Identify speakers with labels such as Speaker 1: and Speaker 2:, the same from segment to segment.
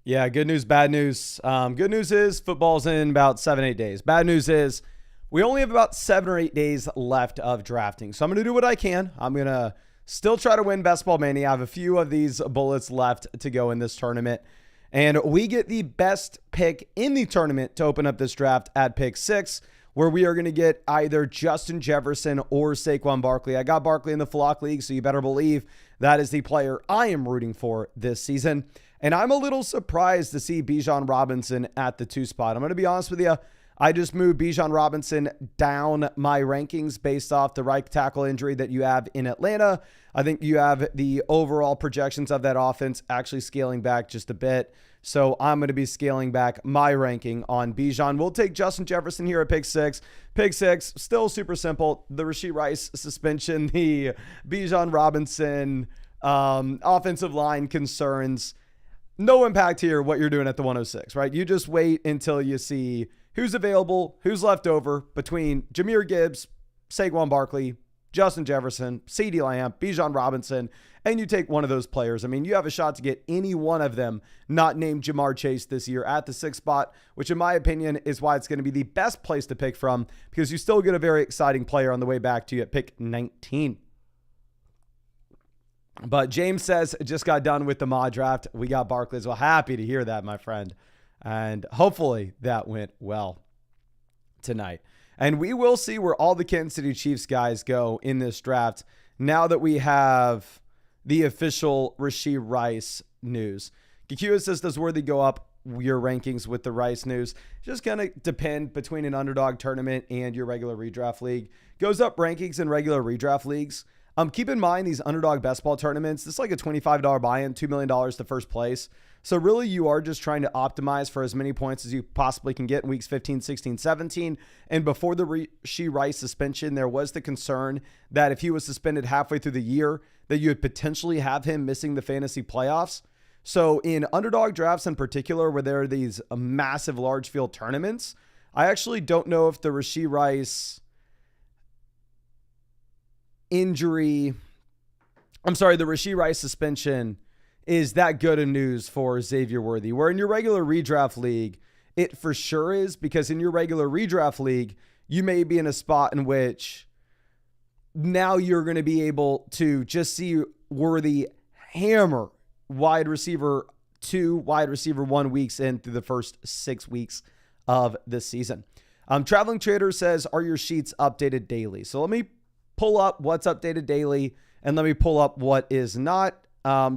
Speaker 1: Yeah, good news, bad news. Good news is football's in about 7-8 days. Bad news is we only have about 7 or 8 days left of drafting. So I'm going to do what I can. I'm going to still try to win Best Ball Mania. I have a few of these bullets left to go in this tournament. And we get the best pick in the tournament to open up this draft at pick 6, where we are going to get either Justin Jefferson or Saquon Barkley. I got Barkley in the Flock League, so you better believe that is the player I am rooting for this season. And I'm a little surprised to see Bijan Robinson at the 2 spot. I'm going to be honest with you. I just moved Bijan Robinson down my rankings based off the right tackle injury that you have in Atlanta. I think you have the overall projections of that offense actually scaling back just a bit. So I'm going to be scaling back my ranking on Bijan. We'll take Justin Jefferson here at pick 6. Pick 6, still super simple. The Rashee Rice suspension, the Bijan Robinson offensive line concerns. No impact here what you're doing at the 106, right? You just wait until you see who's available, who's left over between Jahmyr Gibbs, Saquon Barkley, Justin Jefferson, CeeDee Lamb, Bijan Robinson, and you take one of those players. I mean, you have a shot to get any one of them not named Jamar Chase this year at the 6th spot, which in my opinion is why it's going to be the best place to pick from, because you still get a very exciting player on the way back to you at pick 19. But James says, just got done with the mock draft. We got Barkley. So happy to hear that, my friend. And hopefully that went well tonight. And we will see where all the Kansas City Chiefs guys go in this draft now that we have the official Rashee Rice news. Kikuya says, does Worthy go up your rankings with the Rice news? Just going to depend between an underdog tournament and your regular redraft league. Goes up rankings in regular redraft leagues. Keep in mind these underdog best ball tournaments, this is like a $25 buy-in, $2 million to first place. So really you are just trying to optimize for as many points as you possibly can get in weeks 15, 16, 17. And before the Rashee Rice suspension, there was the concern that if he was suspended halfway through the year, that you would potentially have him missing the fantasy playoffs. So in underdog drafts in particular, where there are these massive large field tournaments, I actually don't know if the Rashee Rice the Rashee Rice suspension is that good of news for Xavier Worthy. Where in your regular redraft league, it for sure is, because in your regular redraft league, you may be in a spot in which now you're going to be able to just see Worthy hammer wide receiver 2, wide receiver 1 weeks in through the first 6 weeks of the season. Traveling Trader says, are your sheets updated daily? So let me pull up what's updated daily and let me pull up what is not.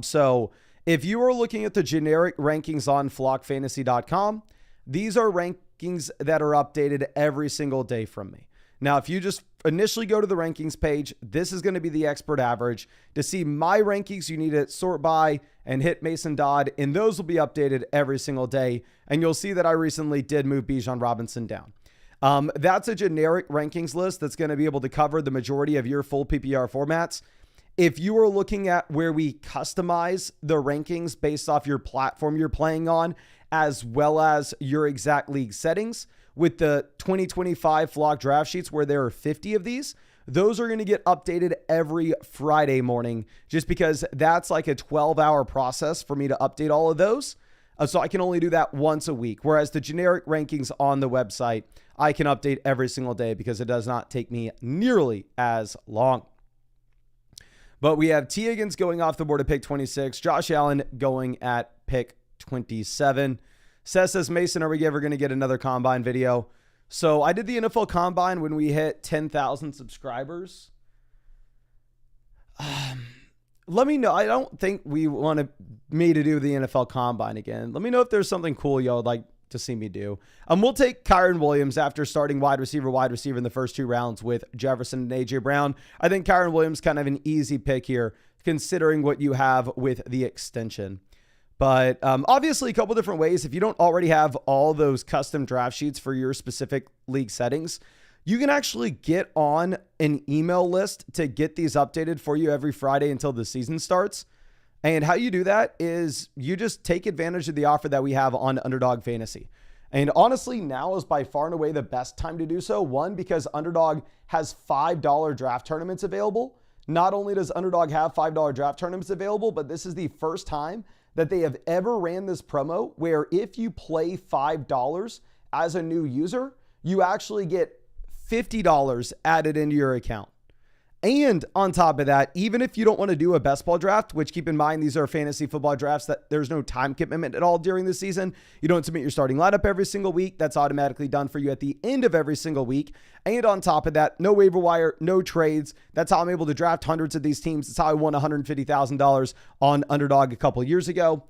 Speaker 1: So if you are looking at the generic rankings on flockfantasy.com, these are rankings that are updated every single day from me. Now, if you just initially go to the rankings page, this is going to be the expert average. To see my rankings, you need to sort by and hit Mason Dodd, and those will be updated every single day. And you'll see that I recently did move Bijan Robinson down. That's a generic rankings list that's going to be able to cover the majority of your full PPR formats. If you are looking at where we customize the rankings based off your platform you're playing on, as well as your exact league settings, with the 2025 Flock draft sheets where there are 50 of these, those are going to get updated every Friday morning, just because that's like a 12-hour process for me to update all of those. So I can only do that once a week. Whereas the generic rankings on the website, I can update every single day because it does not take me nearly as long. But we have T. Higgins going off the board at pick 26. Josh Allen going at pick 27. Seth says, Mason, are we ever going to get another combine video? So I did the NFL combine when we hit 10,000 subscribers. Let me know. I don't think we want me to do the NFL combine again. Let me know if there's something cool y'all would like to see me do. We'll take Kyren Williams after starting wide receiver in the first 2 rounds with Jefferson and A.J. Brown. I think Kyren Williams kind of an easy pick here, considering what you have with the extension. But obviously, a couple different ways. If you don't already have all those custom draft sheets for your specific league settings, you can actually get on an email list to get these updated for you every Friday until the season starts. And how you do that is you just take advantage of the offer that we have on Underdog Fantasy. And honestly, now is by far and away the best time to do so. One, because Underdog has $5 draft tournaments available. Not only does Underdog have $5 draft tournaments available, but this is the first time that they have ever ran this promo where if you play $5 as a new user, you actually get $50 added into your account. And on top of that, even if you don't want to do a best ball draft, which keep in mind, these are fantasy football drafts that there's no time commitment at all during the season. You don't submit your starting lineup every single week. That's automatically done for you at the end of every single week. And on top of that, no waiver wire, no trades. That's how I'm able to draft hundreds of these teams. That's how I won $150,000 on Underdog a couple years ago.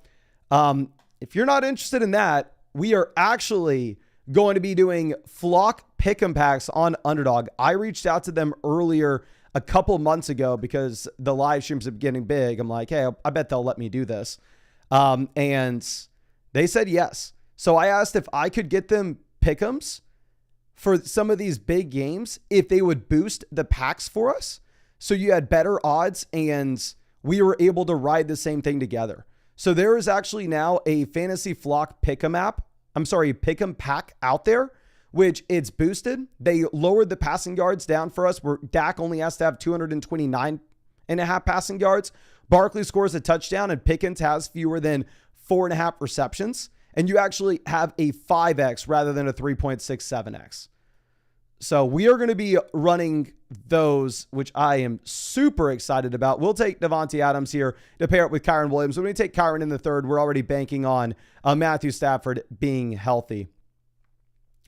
Speaker 1: If you're not interested in that, we are actually going to be doing flock pick'em packs on Underdog. I reached out to them earlier a couple months ago because the live streams are getting big. I'm like, hey, I bet they'll let me do this. And they said yes. So I asked if I could get them pick'ems for some of these big games, if they would boost the packs for us. So you had better odds and we were able to ride the same thing together. So there is actually now a fantasy flock pick'em pack out there, which it's boosted. They lowered the passing yards down for us, where Dak only has to have 229.5 passing yards. Barkley scores a touchdown and Pickens has fewer than 4.5 receptions. And you actually have a 5x rather than a 3.67x. So we are going to be running those, which I am super excited about. We'll take Davante Adams here to pair it with Kyren Williams. When we take Kyren in the third, we're already banking on Matthew Stafford being healthy.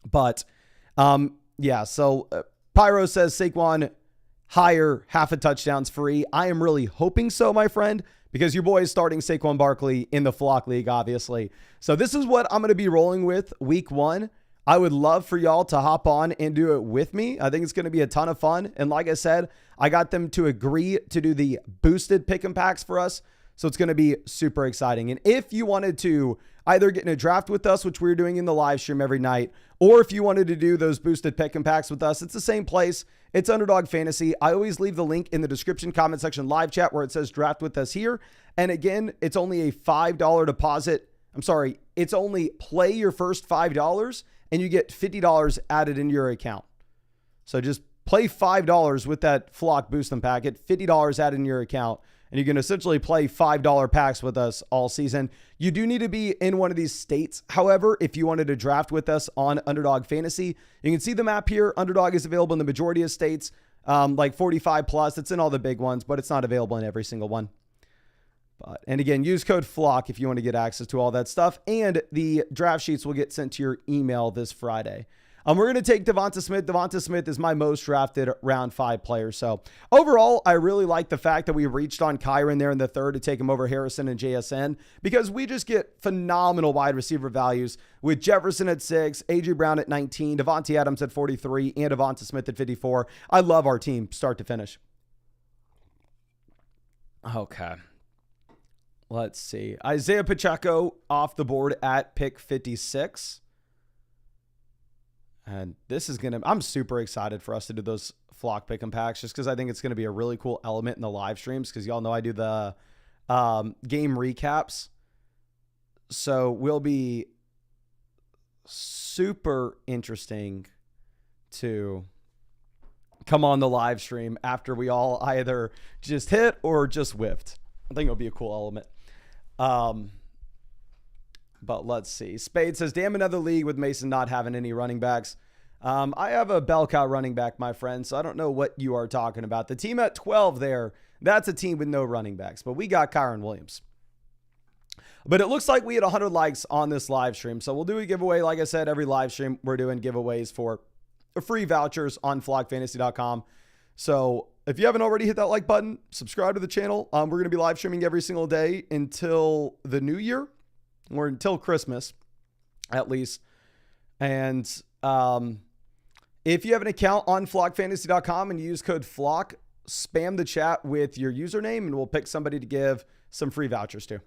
Speaker 1: But, so Pyro says Saquon higher, half a touchdown's free. I am really hoping so, my friend, because your boy is starting Saquon Barkley in the Flock League, obviously. So this is what I'm going to be rolling with week 1. I would love for y'all to hop on and do it with me. I think it's going to be a ton of fun. And like I said, I got them to agree to do the boosted pick'em packs for us. So it's going to be super exciting. And if you wanted to either get in a draft with us, which we're doing in the live stream every night, or if you wanted to do those boosted pick'em packs with us, it's the same place. It's Underdog Fantasy. I always leave the link in the description comment section live chat where it says draft with us here. And again, it's only a $5 deposit. It's only play your first $5 and you get $50 added into your account. So just play $5 with that Flock Boostin' packet, $50 added in your account, and you can essentially play $5 packs with us all season. You do need to be in one of these states. However, if you wanted to draft with us on Underdog Fantasy, you can see the map here. Underdog is available in the majority of states, like 45 plus. It's in all the big ones, but it's not available in every single one. And again, use code FLOCK if you want to get access to all that stuff. And the draft sheets will get sent to your email this Friday. We're going to take Devonta Smith. Devonta Smith is my most drafted round 5 player. So overall, I really like the fact that we reached on Kyren there in the third to take him over Harrison and JSN, because we just get phenomenal wide receiver values with Jefferson at 6, A.J. Brown at 19, Davante Adams at 43, and Devonta Smith at 54. I love our team start to finish. Okay. Let's see. Isaiah Pacheco off the board at pick 56. And this is I'm super excited for us to do those flock pick and packs, just because I think it's going to be a really cool element in the live streams, because y'all know I do the game recaps. So will be super interesting to come on the live stream after we all either just hit or just whiffed. I think it'll be a cool element. But let's see. Spade says, damn, another league with Mason not having any running backs. I have a bell cow running back, my friend, so I don't know what you are talking about. The team at 12 there, that's a team with no running backs, but we got Kyren Williams. But it looks like we had 100 likes on this live stream, so we'll do a giveaway. Like I said, every live stream, we're doing giveaways for free vouchers on flockfantasy.com. So if you haven't already hit that like button, subscribe to the channel. We're going to be live streaming every single day until the new year, or until Christmas, at least. And if you have an account on flockfantasy.com and you use code FLOCK, spam the chat with your username and we'll pick somebody to give some free vouchers to.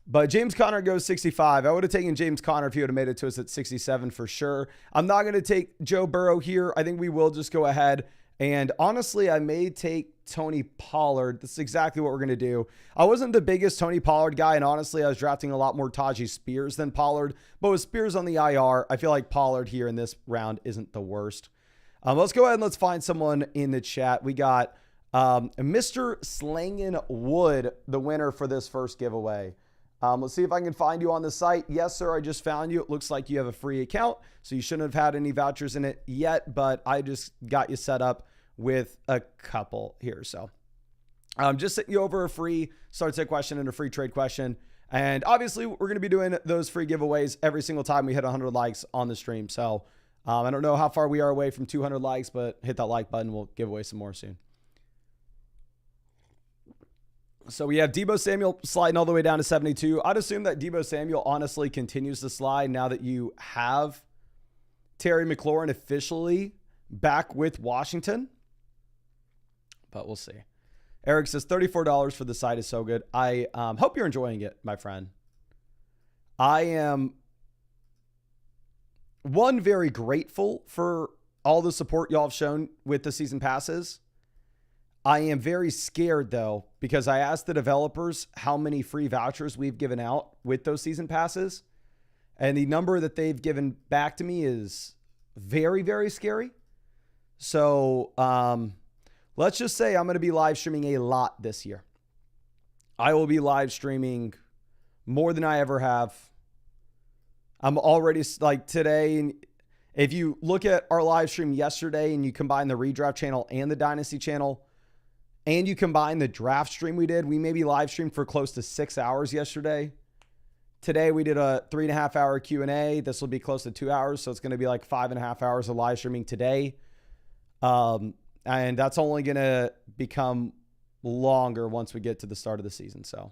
Speaker 1: But James Conner goes 65. I would have taken James Conner if he would have made it to us at 67 for sure. I'm not going to take Joe Burrow here. I think we will just go ahead. And honestly, I may take Tony Pollard. That's exactly what we're going to do. I wasn't the biggest Tony Pollard guy, and honestly, I was drafting a lot more Tajee Spears than Pollard. But with Spears on the IR, I feel like Pollard here in this round isn't the worst. Let's go ahead and let's find someone in the chat. We got Mr. Slangin' Wood, the winner for this first giveaway. Let's see if I can find you on the site. Yes, sir, I just found you. It looks like you have a free account, so you shouldn't have had any vouchers in it yet, but I just got you set up with a couple here. So just sent you over a free start set question and a free trade question. And obviously, we're going to be doing those free giveaways every single time we hit 100 likes on the stream. So I don't know how far we are away from 200 likes, but hit that like button. We'll give away some more soon. So we have Deebo Samuel sliding all the way down to 72. I'd assume that Deebo Samuel honestly continues to slide now that you have Terry McLaurin officially back with Washington. But we'll see. Eric says $34 for the site is so good. I hope you're enjoying it, my friend. I am, one, very grateful for all the support y'all have shown with the season passes. I am very scared, though, because I asked the developers how many free vouchers we've given out with those season passes. And the number that they've given back to me is very, very scary. So let's just say I'm going to be live streaming a lot this year. I will be live streaming more than I ever have. I'm already, like, today, and if you look at our live stream yesterday and you combine the redraft channel and the dynasty channel, and you combine the draft stream we did, we maybe live streamed for close to 6 hours yesterday. Today we did a 3.5 hour Q&A. This will be close to 2 hours. So it's going to be like 5.5 hours of live streaming today. And that's only going to become longer once we get to the start of the season. So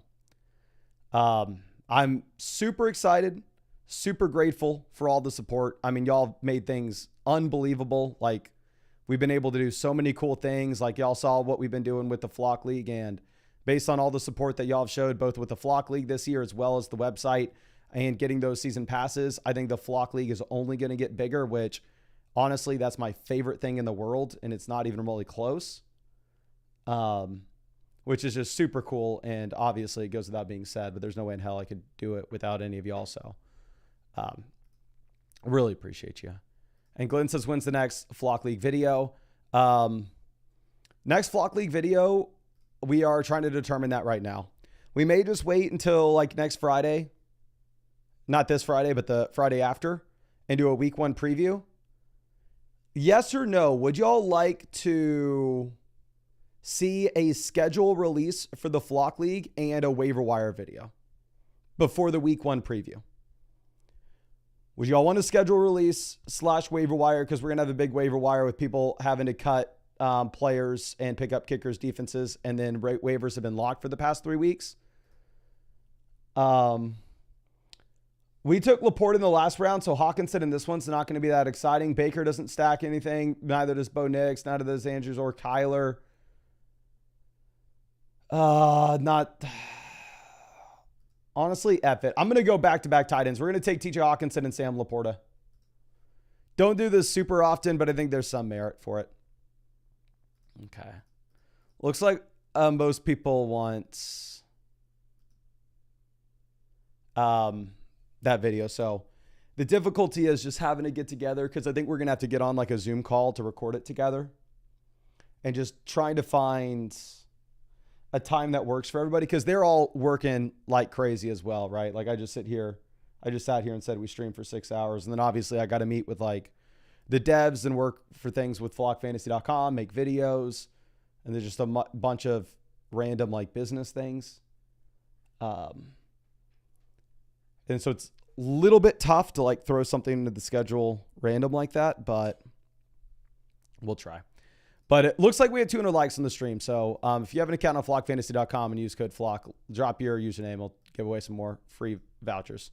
Speaker 1: I'm super excited, super grateful for all the support. I mean, y'all made things unbelievable. Like, we've been able to do so many cool things. Like, y'all saw what we've been doing with the Flock League, and based on all the support that y'all have showed both with the Flock League this year as well as the website and getting those season passes, I think the Flock League is only going to get bigger, which honestly, that's my favorite thing in the world. And it's not even really close, which is just super cool. And obviously it goes without being said, but there's no way in hell I could do it without any of y'all. So really appreciate you. And Glenn says, when's the next Flock League video? Next Flock League video, we are trying to determine that right now. We may just wait until like next Friday. Not this Friday, but the Friday after, and do a week 1 preview. Yes or no? Would y'all like to see a schedule release for the Flock League and a waiver wire video before the week 1 preview? Would y'all want a schedule release / waiver wire? Because we're going to have a big waiver wire with people having to cut players and pick up kickers, defenses, and then waivers have been locked for the past 3 weeks. We took Laporte in the last round, so Hawkinson in this one's not going to be that exciting. Baker doesn't stack anything. Neither does Bo Nix. Neither does Andrews or Kyler. Honestly, F it. I'm going to go back-to-back tight ends. We're going to take TJ Hawkinson and Sam Laporta. Don't do this super often, but I think there's some merit for it. Okay. Looks like most people want that video. So the difficulty is just having to get together, because I think we're going to have to get on like a Zoom call to record it together, and just trying to find a time that works for everybody, because they're all working like crazy as well, right? Like I just sat here and said we streamed for 6 hours, and then obviously I got to meet with like the devs and work for things with flockfantasy.com, make videos, and there's just a bunch of random like business things. And so it's a little bit tough to like throw something into the schedule random like that, but we'll try. But it looks like we had 200 likes on the stream. So if you have an account on flockfantasy.com and use code FLOCK, drop your username. We'll give away some more free vouchers.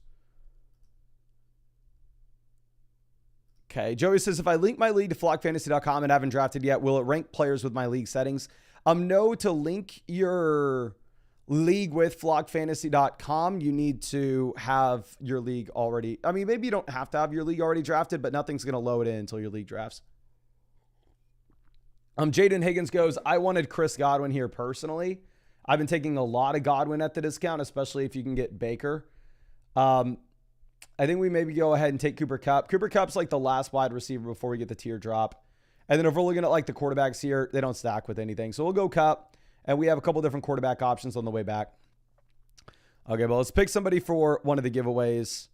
Speaker 1: Okay. Joey says, if I link my league to flockfantasy.com and haven't drafted yet, will it rank players with my league settings? No, to link your league with flockfantasy.com, you need to have your league already. I mean, maybe you don't have to have your league already drafted, but nothing's going to load in until your league drafts. Jaden Higgins goes, I wanted Chris Godwin here personally. I've been taking a lot of Godwin at the discount, especially if you can get Baker. I think we maybe go ahead and take Cooper Kupp. Cooper Kupp's like the last wide receiver before we get the tier drop. And then if we're looking at like the quarterbacks here, they don't stack with anything. So we'll go Kupp, and we have a couple different quarterback options on the way back. Okay, well, let's pick somebody for one of the giveaways.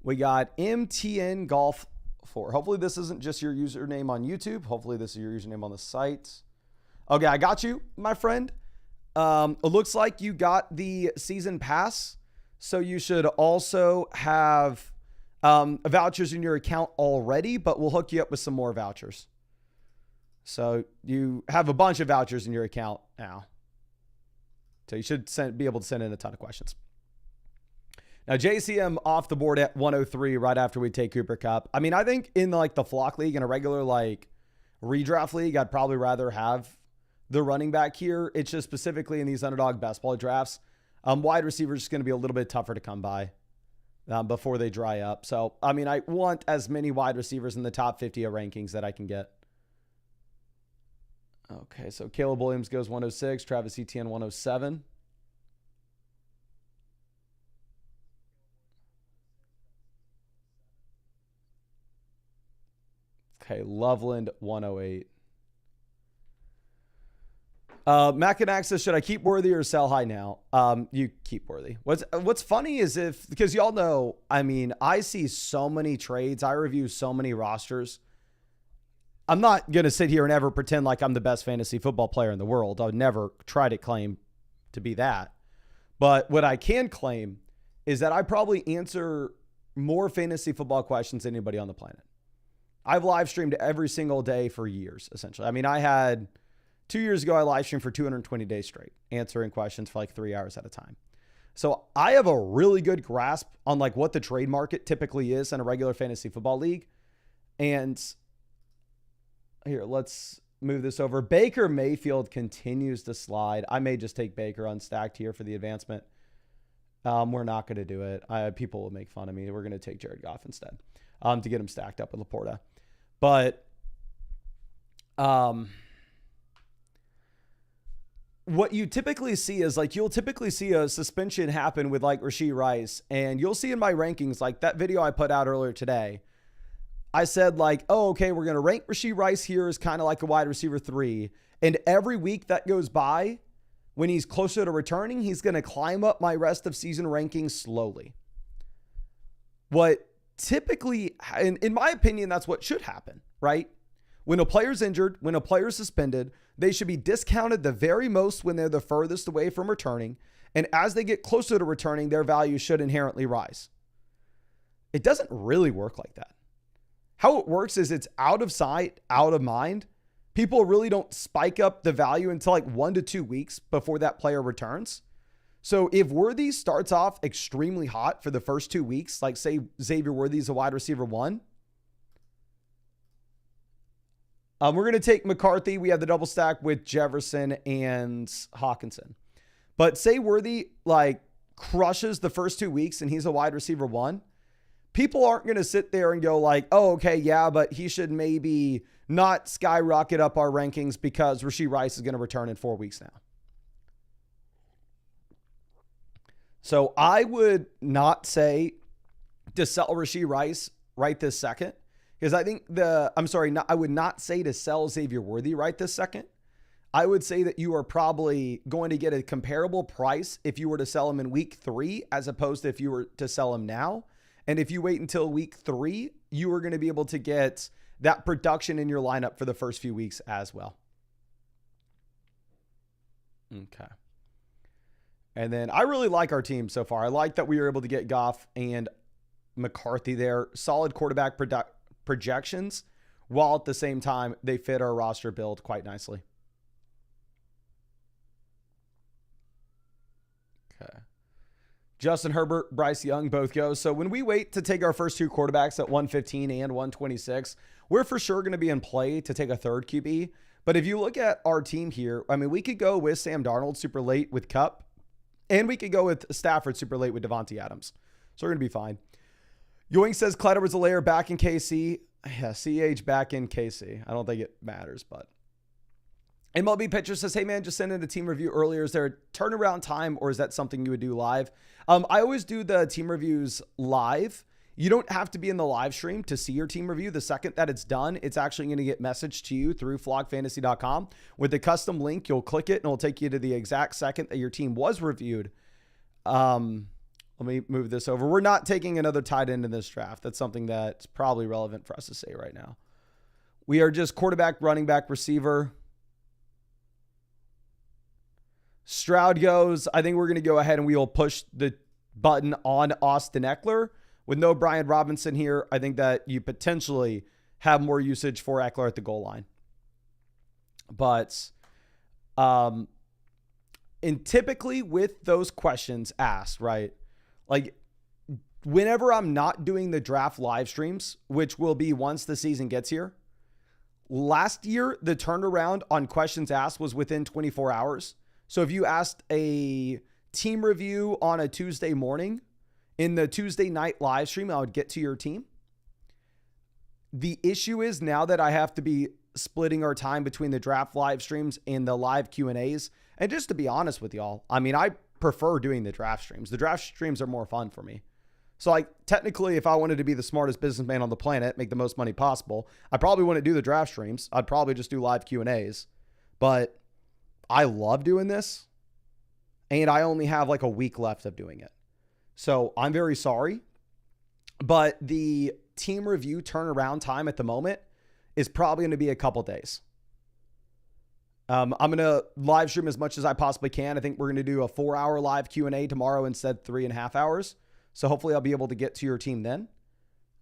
Speaker 1: We got MTN Golf 4. Hopefully this isn't just your username on YouTube. Hopefully this is your username on the site. Okay, I got you, my friend. It looks like you got the season pass, so you should also have vouchers in your account already, but we'll hook you up with some more vouchers. So you have a bunch of vouchers in your account now. So you should be able to send in a ton of questions. Now, JCM off the board at 103 right after we take Cooper Kupp. I mean, I think in like the flock league, in a regular like redraft league, I'd probably rather have the running back here. It's just specifically in these underdog best ball drafts, wide receivers is going to be a little bit tougher to come by before they dry up. So, I mean, I want as many wide receivers in the top 50 of rankings that I can get. Okay, so Caleb Williams goes 106, Travis Etienne 107. Okay, Loveland 108. Mackinac says, should I keep Worthy or sell high now? You keep Worthy. What's funny is because y'all know, I mean, I see so many trades. I review so many rosters. I'm not going to sit here and ever pretend like I'm the best fantasy football player in the world. I would never try to claim to be that. But what I can claim is that I probably answer more fantasy football questions than anybody on the planet. I've live streamed every single day for years, essentially. I mean, I had 2 years ago, I live streamed for 220 days straight, answering questions for like 3 hours at a time. So I have a really good grasp on like what the trade market typically is in a regular fantasy football league. And here, let's move this over. Baker Mayfield continues to slide. I may just take Baker unstacked here for the advancement. We're not going to do it. People will make fun of me. We're going to take Jared Goff instead to get him stacked up with Laporta. But what you typically see is like, you'll typically see a suspension happen with like Rashee Rice, and you'll see in my rankings, like that video I put out earlier today, I said like, oh, okay, we're going to rank Rashee Rice here as kind of like a wide receiver 3. And every week that goes by, when he's closer to returning, he's going to climb up my rest of season rankings slowly. What typically, in my opinion, that's what should happen, right? When a player's injured, when a player's suspended, they should be discounted the very most when they're the furthest away from returning. And as they get closer to returning, their value should inherently rise. It doesn't really work like that. How it works is it's out of sight, out of mind. People really don't spike up the value until like 1 to 2 weeks before that player returns. So if Worthy starts off extremely hot for the first 2 weeks, like say Xavier Worthy's a wide receiver 1, we're going to take McCarthy. We have the double stack with Jefferson and Hawkinson. But say Worthy like crushes the first 2 weeks and he's a wide receiver 1. People aren't going to sit there and go like, oh, okay, yeah, but he should maybe not skyrocket up our rankings because Rashee Rice is going to return in 4 weeks now. So I would not say to sell Rashee Rice right this second, because I think I would not say to sell Xavier Worthy right this second. I would say that you are probably going to get a comparable price if you were to sell him in week 3, as opposed to if you were to sell him now. And if you wait until week 3, you are going to be able to get that production in your lineup for the first few weeks as well. Okay. And then I really like our team so far. I like that we were able to get Goff and McCarthy there. Solid quarterback projections, while at the same time, they fit our roster build quite nicely. Okay. Justin Herbert, Bryce Young both go. So when we wait to take our first 2 quarterbacks at 115 and 126, we're for sure going to be in play to take a third QB. But if you look at our team here, I mean, we could go with Sam Darnold super late with Kupp, and we could go with Stafford super late with Devontae Adams. So we're going to be fine. Yoink says Clyde was a layer back in KC. Yeah, CH back in KC. I don't think it matters, but. MLB Pitcher says, hey man, just sent in a team review earlier. Is there a turnaround time or is that something you would do live? I always do the team reviews live. You don't have to be in the live stream to see your team review. The second that it's done, it's actually going to get messaged to you through flogfantasy.com. With the custom link, you'll click it and it'll take you to the exact second that your team was reviewed. And Let me move this over. We're not taking another tight end in this draft. That's something that's probably relevant for us to say right now. We are just quarterback, running back, receiver. Stroud goes. I think we're going to go ahead and we will push the button on Austin Eckler. With no Brian Robinson here, I think that you potentially have more usage for Eckler at the goal line. But and typically with those questions asked, right? Like whenever I'm not doing the draft live streams, which will be once the season gets here, last year, the turnaround on questions asked was within 24 hours. So if you asked a team review on a Tuesday morning, in the Tuesday night live stream, I would get to your team. The issue is now that I have to be splitting our time between the draft live streams and the live Q&As. And just to be honest with y'all, I mean, I prefer doing the draft streams. The draft streams are more fun for me. So like technically, if I wanted to be the smartest businessman on the planet, make the most money possible, I probably wouldn't do the draft streams. I'd probably just do live Q&As. But I love doing this. And I only have like a week left of doing it. So I'm very sorry. But the team review turnaround time at the moment is probably going to be a couple days. I'm going to live stream as much as I possibly can. I think we're going to do a 4-hour live Q&A tomorrow instead of 3.5 hours. So hopefully I'll be able to get to your team then.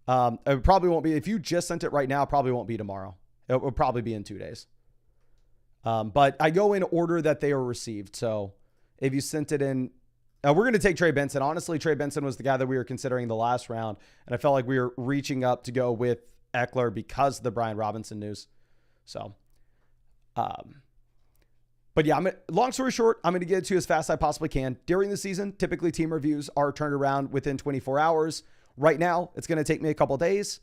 Speaker 1: It probably won't be, if you just sent it right now, it probably won't be tomorrow. It will probably be in 2 days. But I go in order that they are received. So if you sent it in, we're going to take Trey Benson. Honestly, Trey Benson was the guy that we were considering the last round. And I felt like we were reaching up to go with Eckler because of the Brian Robinson news. So, but yeah, long story short, I'm going to get it to you as fast as I possibly can. During the season, typically team reviews are turned around within 24 hours. Right now, it's going to take me a couple days,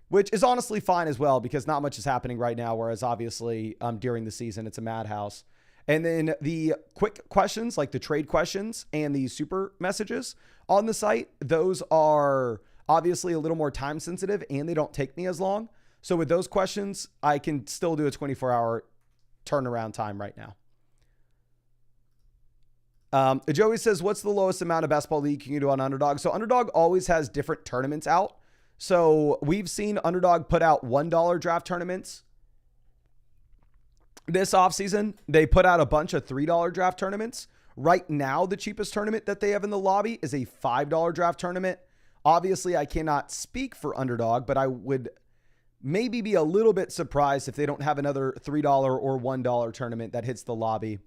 Speaker 1: which is honestly fine as well because not much is happening right now, whereas obviously during the season, it's a madhouse. And then the quick questions, like the trade questions and the super messages on the site, those are obviously a little more time sensitive and they don't take me as long. So with those questions, I can still do a 24-hour turnaround time right now. Joey says, what's the lowest amount of basketball league you can do on Underdog? So Underdog always has different tournaments out. So we've seen Underdog put out $1 draft tournaments. This offseason, they put out a bunch of $3 draft tournaments. Right now, the cheapest tournament that they have in the lobby is a $5 draft tournament. Obviously, I cannot speak for Underdog, but I would maybe be a little bit surprised if they don't have another $3 or $1 tournament that hits the lobby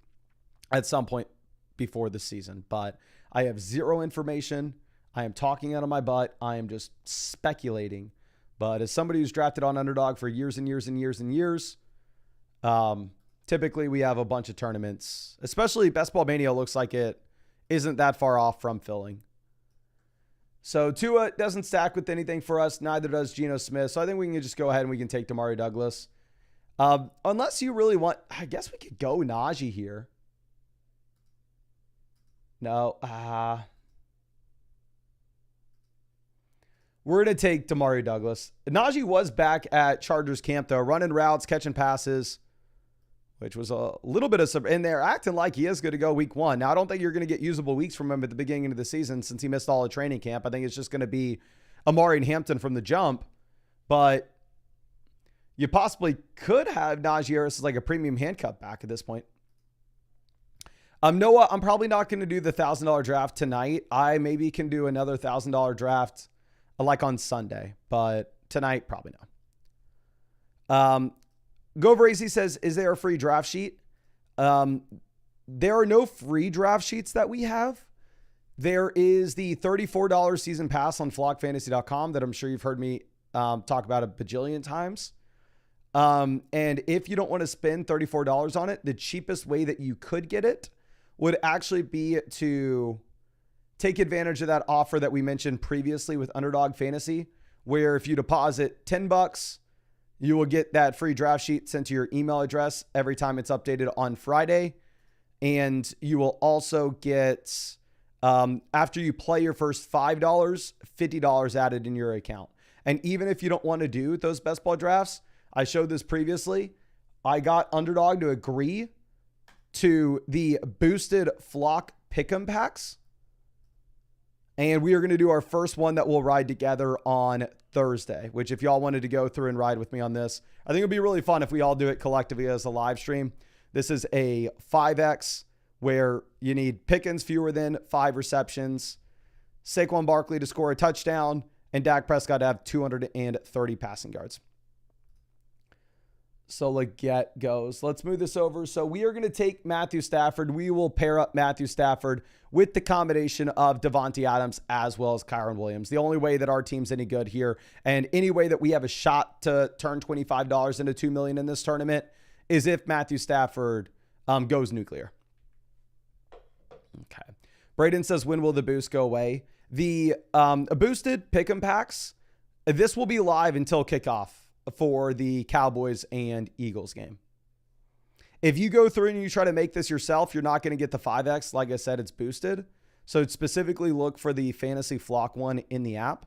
Speaker 1: at some point before the season. But I have zero information. I am talking out of my butt. I am just speculating. But as somebody who's drafted on Underdog for years and years and years and years, typically we have a bunch of tournaments, especially Best Ball Mania looks like it isn't that far off from filling. So Tua doesn't stack with anything for us. Neither does Geno Smith. So I think we can just go ahead and we can take Damari Douglas. Unless you really want, I guess we could go Najee here. No. We're going to take Damari Douglas. Najee was back at Chargers camp though, running routes, catching passes, which was a little bit of, and they're acting like he is going to go week 1. Now, I don't think you're going to get usable weeks from him at the beginning of the season since he missed all of training camp. I think it's just going to be Amari and Hampton from the jump, but you possibly could have Najee Harris as like a premium handcuff back at this point. Noah, I'm probably not going to do the $1,000 draft tonight. I maybe can do another $1,000 draft like on Sunday, but tonight, probably not. GoVrazy says, is there a free draft sheet? There are no free draft sheets that we have. There is the $34 season pass on flockfantasy.com that I'm sure you've heard me talk about a bajillion times. And if you don't want to spend $34 on it, the cheapest way that you could get it would actually be to take advantage of that offer that we mentioned previously with Underdog Fantasy, where if you deposit $10, you will get that free draft sheet sent to your email address every time it's updated on Friday. And you will also get, after you play your first $5, $50 added in your account. And even if you don't want to do those best ball drafts, I showed this previously, I got Underdog to agree to the boosted Flock Pick'em packs. And we are going to do our first one that we'll ride together on Thursday, which if y'all wanted to go through and ride with me on this, I think it'd be really fun if we all do it collectively as a live stream. This is a 5X where you need Pickens fewer than 5 receptions, Saquon Barkley to score a touchdown, and Dak Prescott to have 230 passing yards. So Leggett goes. Let's move this over. So we are going to take Matthew Stafford. We will pair up Matthew Stafford with the combination of Devontae Adams as well as Kyron Williams. The only way that our team's any good here and any way that we have a shot to turn $25 into $2 million in this tournament is if Matthew Stafford goes nuclear. Okay. Braden says, when will the boost go away? The boosted pick'em packs, this will be live until kickoff for the Cowboys and Eagles game. If you go through and you try to make this yourself, you're not going to get the 5X. Like I said, it's boosted. So specifically look for the Fantasy Flock one in the app.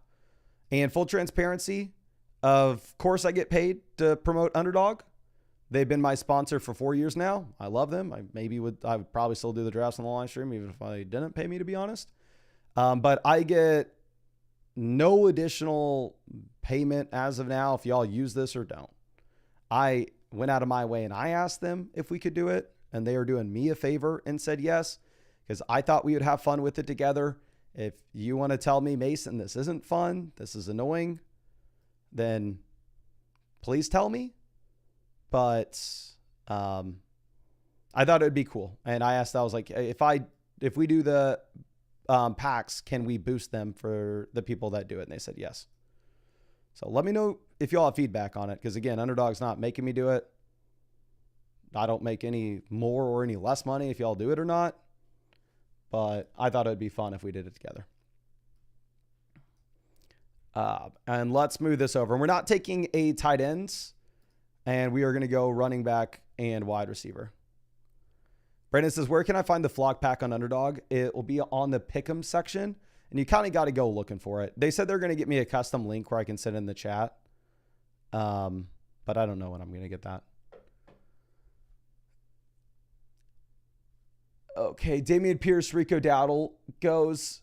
Speaker 1: And full transparency, of course I get paid to promote Underdog. They've been my sponsor for 4 years now. I love them. I would probably still do the drafts on the live stream, even if I didn't pay me, to be honest. But I get no additional payment as of now if y'all use this or don't. I went out of my way and I asked them if we could do it, and they are doing me a favor and said yes, because I thought we would have fun with it together. If you want to tell me, Mason, this isn't fun, this is annoying, then please tell me. But I thought it'd be cool. And I asked, I was like, if we do the packs, can we boost them for the people that do it? And they said yes. So let me know if y'all have feedback on it. Because again, Underdog's not making me do it. I don't make any more or any less money if y'all do it or not. But I thought it'd be fun if we did it together. And let's move this over. And we're not taking a tight ends. And we are going to go running back and wide receiver. Brandon says, where can I find the flock pack on Underdog? It will be on the Pick'em section. And you kind of got to go looking for it. They said they're going to get me a custom link where I can send in the chat. But I don't know when I'm going to get that. Okay, Damian Pierce, Rico Dowdle goes.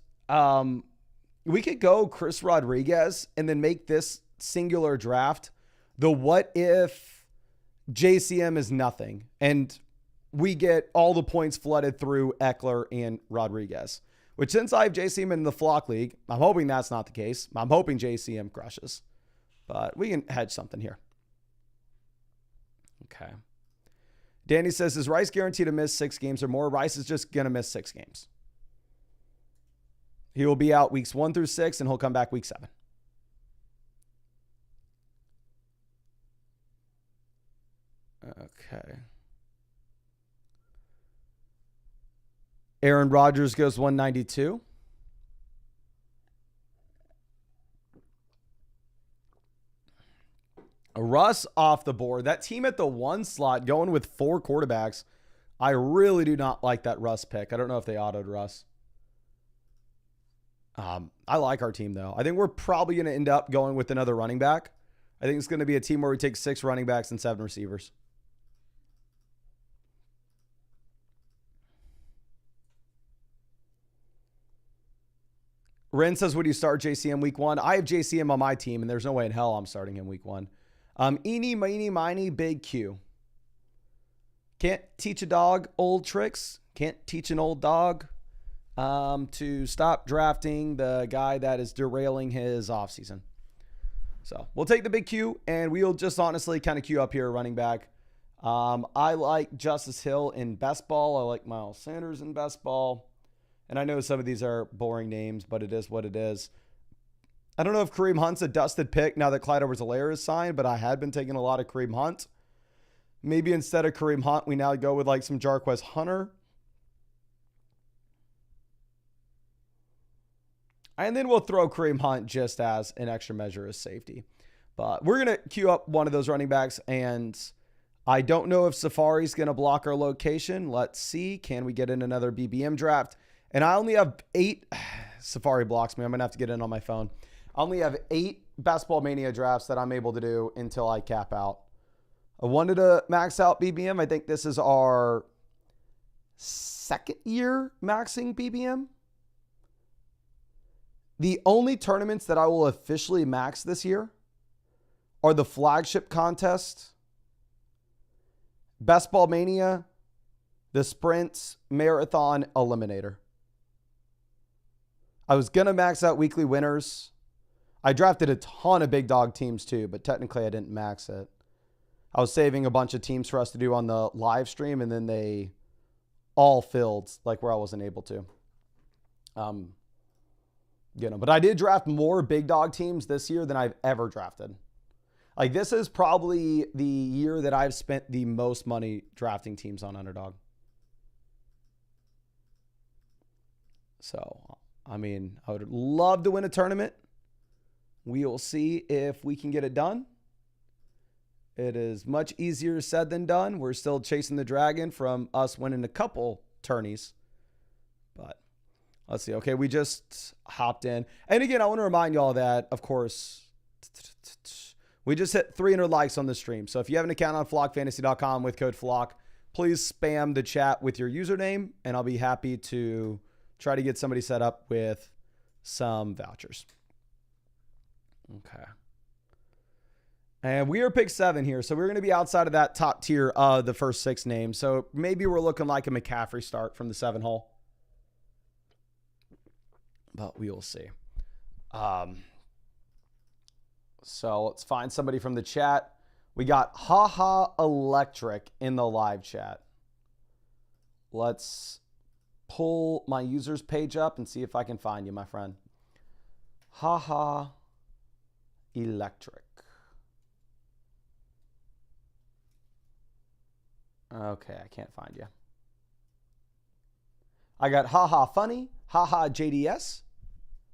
Speaker 1: We could go Chris Rodriguez and then make this singular draft the what if JCM is nothing and we get all the points flooded through Eckler and Rodriguez, which since I have JCM in the flock league, I'm hoping that's not the case. I'm hoping JCM crushes, but we can hedge something here. Okay. Danny says, is Rice guaranteed to miss 6 games or more? Rice is just going to miss 6 games. He will be out weeks 1 through 6 and he'll come back week 7. Okay. Aaron Rodgers goes 192. Russ off the board. That team at the 1 slot going with 4 quarterbacks. I really do not like that Russ pick. I don't know if they autoed Russ. I like our team, though. I think we're probably going to end up going with another running back. I think it's going to be a team where we take 6 running backs and 7 receivers. Ren says, would you start JCM week 1? I have JCM on my team, and there's no way in hell I'm starting him week 1. Eeny, meeny, miny, big Q. Can't teach a dog old tricks. Can't teach an old dog to stop drafting the guy that is derailing his offseason. So we'll take the big Q, and we'll just honestly kind of queue up here running back. I like Justice Hill in best ball. I like Miles Sanders in best ball. And I know some of these are boring names, but it is what it is. I don't know if Kareem Hunt's a dusted pick now that Clyde Edwards-Helaire is signed, but I had been taking a lot of Kareem Hunt. Maybe instead of Kareem Hunt, we now go with like some Jarquez Hunter. And then we'll throw Kareem Hunt just as an extra measure of safety. But we're going to queue up one of those running backs, and I don't know if Safari's going to block our location. Let's see. Can we get in another BBM draft? And I only have 8. Safari blocks me. I'm going to have to get in on my phone. I only have 8 Best Ball Mania drafts that I'm able to do until I cap out. I wanted to max out BBM. I think this is our 2nd year maxing BBM. The only tournaments that I will officially max this year are the flagship contest, Best Ball Mania, the Sprint Marathon Eliminator. I was going to max out weekly winners. I drafted a ton of big dog teams too, but technically I didn't max it. I was saving a bunch of teams for us to do on the live stream, and then they all filled, like where I wasn't able to. But I did draft more big dog teams this year than I've ever drafted. Like, this is probably the year that I've spent the most money drafting teams on Underdog. So, I mean, I would love to win a tournament. We will see if we can get it done. It is much easier said than done. We're still chasing the dragon from us winning a couple tourneys. But let's see. Okay, we just hopped in. And again, I want to remind y'all that, of course, we just hit 300 likes on the stream. So if you have an account on flockfantasy.com with code FLOCK, please spam the chat with your username, and I'll be happy to try to get somebody set up with some vouchers. Okay. And we are pick 7 here, so we're going to be outside of that top tier of the first 6 names. So maybe we're looking like a McCaffrey start from the 7 hole. But we will see. So let's find somebody from the chat. We got Haha Electric in the live chat. Let's pull my users page up and see if I can find you, my friend. Haha Electric. Okay, I can't find you. I got Haha Funny, Haha JDS,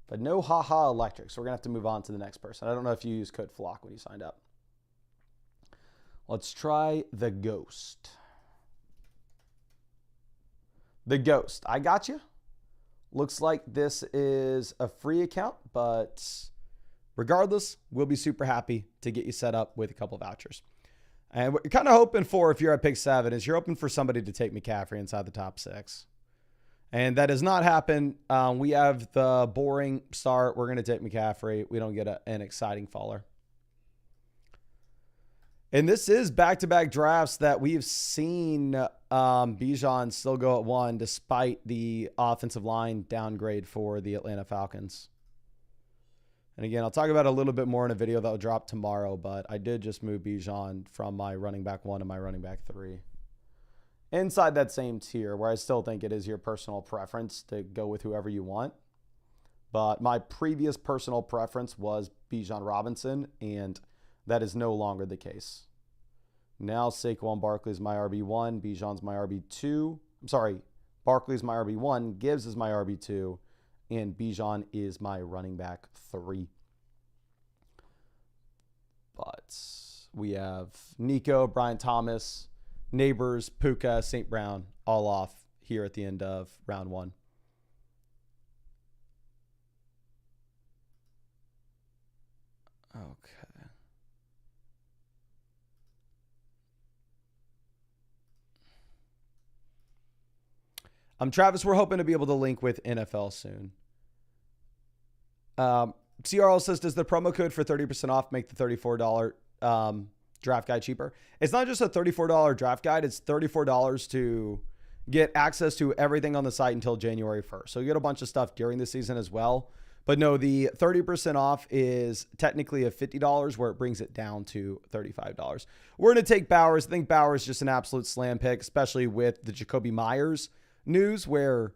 Speaker 1: but no Haha Electric. So we're going to have to move on to the next person. I don't know if you used code FLOCK when you signed up. Let's try the Ghost. The Ghost. I got you. Looks like this is a free account, but regardless, we'll be super happy to get you set up with a couple of vouchers. And what you're kind of hoping for if you're at pick 7 is you're hoping for somebody to take McCaffrey inside the top 6. And that does not happen. We have the boring start. We're going to take McCaffrey. We don't get an exciting faller. And this is back-to-back drafts that we've seen Bijan still go at 1 despite the offensive line downgrade for the Atlanta Falcons. And again, I'll talk about it a little bit more in a video that will drop tomorrow, but I did just move Bijan from my running back 1 to my running back 3. Inside that same tier, where I still think it is your personal preference to go with whoever you want. But my previous personal preference was Bijan Robinson, and that is no longer the case. Now Saquon Barkley is my RB1, Bijan's my RB2. I'm sorry, Barkley's my RB1, Gibbs is my RB2, and Bijan is my running back 3. But we have Nico, Brian Thomas, Neighbors, Puka, St. Brown, all off here at the end of round 1. Okay. Travis, we're hoping to be able to link with NFL soon. CRL says, does the promo code for 30% off make the $34 draft guide cheaper? It's not just a $34 draft guide. It's $34 to get access to everything on the site until January 1st. So you get a bunch of stuff during the season as well. But no, the 30% off is technically a $50 where it brings it down to $35. We're going to take Bowers. I think Bowers is just an absolute slam pick, especially with the Jacoby Myers news where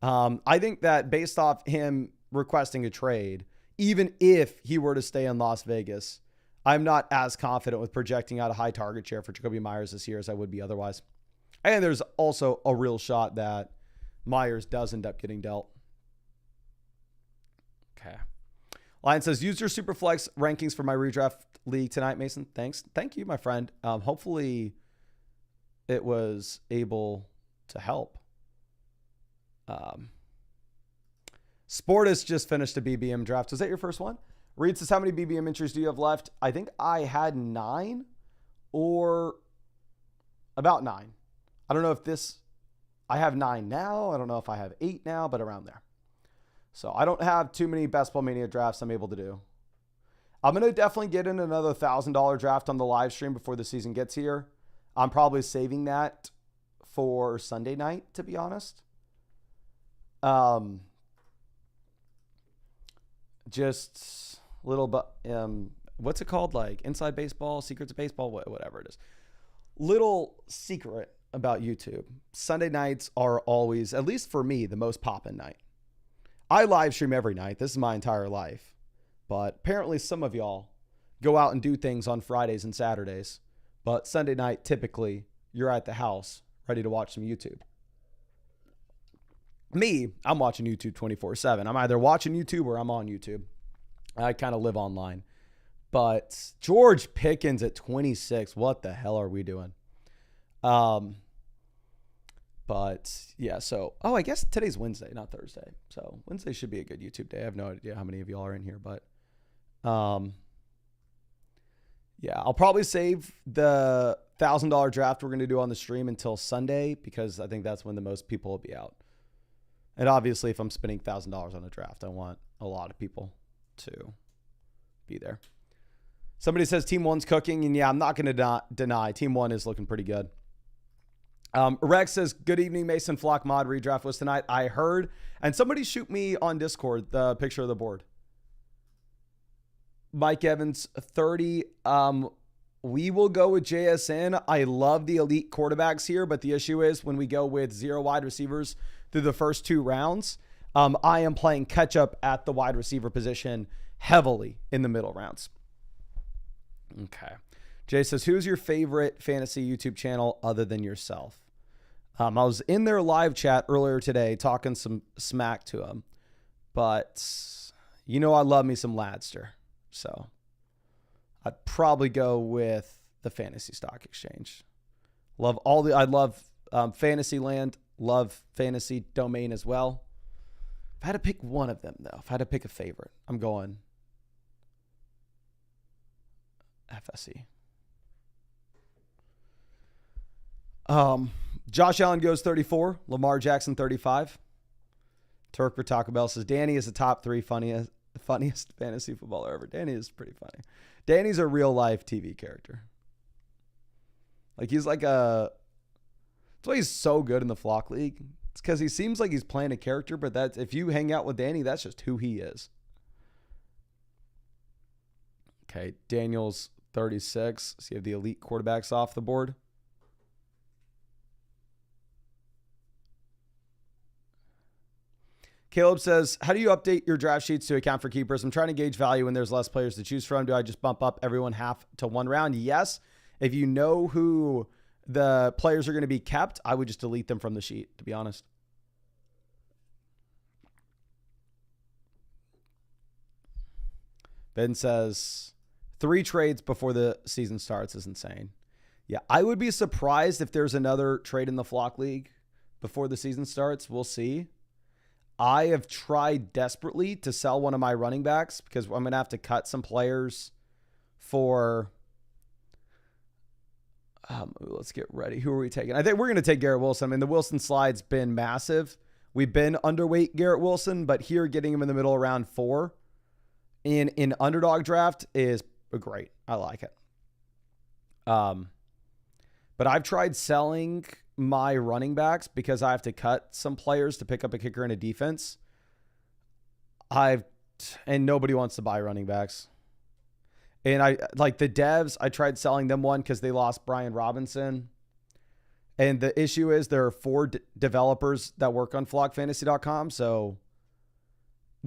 Speaker 1: I think that based off him requesting a trade, even if he were to stay in Las Vegas, I'm not as confident with projecting out a high target share for Jacoby Myers this year as I would be otherwise. And there's also a real shot that Myers does end up getting dealt. Okay. Lion says, use your Superflex rankings for my redraft league tonight, Mason. Thanks. Thank you, my friend. Hopefully it was able to help. Sportus just finished a BBM draft. Was that your first one? Reed says, how many BBM entries do you have left? I think I had 9 or about 9. I don't know if I have 9 now. I don't know if I have 8 now, but around there. So I don't have too many Best Ball Mania drafts I'm able to do. I'm going to definitely get in another $1,000 draft on the live stream before the season gets here. I'm probably saving that for Sunday night, to be honest. Just little, what's it called? Like Inside Baseball, Secrets of Baseball, whatever it is. Little secret about YouTube. Sunday nights are always, at least for me, the most poppin' night. I live stream every night. This is my entire life. But apparently some of y'all go out and do things on Fridays and Saturdays. But Sunday night, typically, you're at the house ready to watch some YouTube. Me, I'm watching YouTube 24/7. I'm either watching YouTube or I'm on YouTube. I kind of live online. But George Pickens at 26, what the hell are we doing? But yeah, so, I guess today's Wednesday, not Thursday. So Wednesday should be a good YouTube day. I have no idea how many of y'all are in here, but yeah, I'll probably save the $1,000 draft we're going to do on the stream until Sunday, because I think that's when the most people will be out. And obviously, if I'm spending $1,000 on a draft, I want a lot of people to be there. Somebody says Team 1's cooking, and yeah, I'm not going to deny. Team 1 is looking pretty good. Rex says, good evening, Mason Flock mod redraft was tonight. I heard, and somebody shoot me on Discord the picture of the board. Mike Evans, 30. We will go with JSN. I love the elite quarterbacks here, but the issue is when we go with 0 wide receivers through the first 2 rounds, I am playing catch up at the wide receiver position heavily in the middle rounds. Okay. Jay says, who's your favorite fantasy YouTube channel other than yourself? I was in their live chat earlier today talking some smack to him, but I love me some Ladster. So I'd probably go with the Fantasy Stock Exchange. I love Fantasyland, love Fantasy Domain as well. If I had to pick one of them, though, if I had to pick a favorite, I'm going FSE. Josh Allen goes 34. Lamar Jackson 35. Turk for Taco Bell says Danny is the top 3 funniest fantasy footballer ever. Danny is pretty funny. Danny's a real life TV character. Like he's like that's why he's so good in the Flock League. It's because he seems like he's playing a character, but that's if you hang out with Danny, that's just who he is. Okay, Daniel's 36. So you have the elite quarterbacks off the board. Caleb says, how do you update your draft sheets to account for keepers? I'm trying to gauge value when there's less players to choose from. Do I just bump up everyone half to 1 round? Yes. If you know who the players are going to be kept, I would just delete them from the sheet, to be honest. Ben says, 3 trades before the season starts is insane. Yeah, I would be surprised if there's another trade in the Flock League before the season starts. We'll see. I have tried desperately to sell one of my running backs because I'm going to have to cut some players for, let's get ready. Who are we taking? I think we're going to take Garrett Wilson. I mean, the Wilson slide's been massive. We've been underweight Garrett Wilson, but here getting him in the middle of round 4 in underdog draft is great. I like it. But I've tried selling my running backs because I have to cut some players to pick up a kicker and a defense. And nobody wants to buy running backs. And I like the devs, I tried selling them one because they lost Brian Robinson. And the issue is there are 4 developers that work on flockfantasy.com. So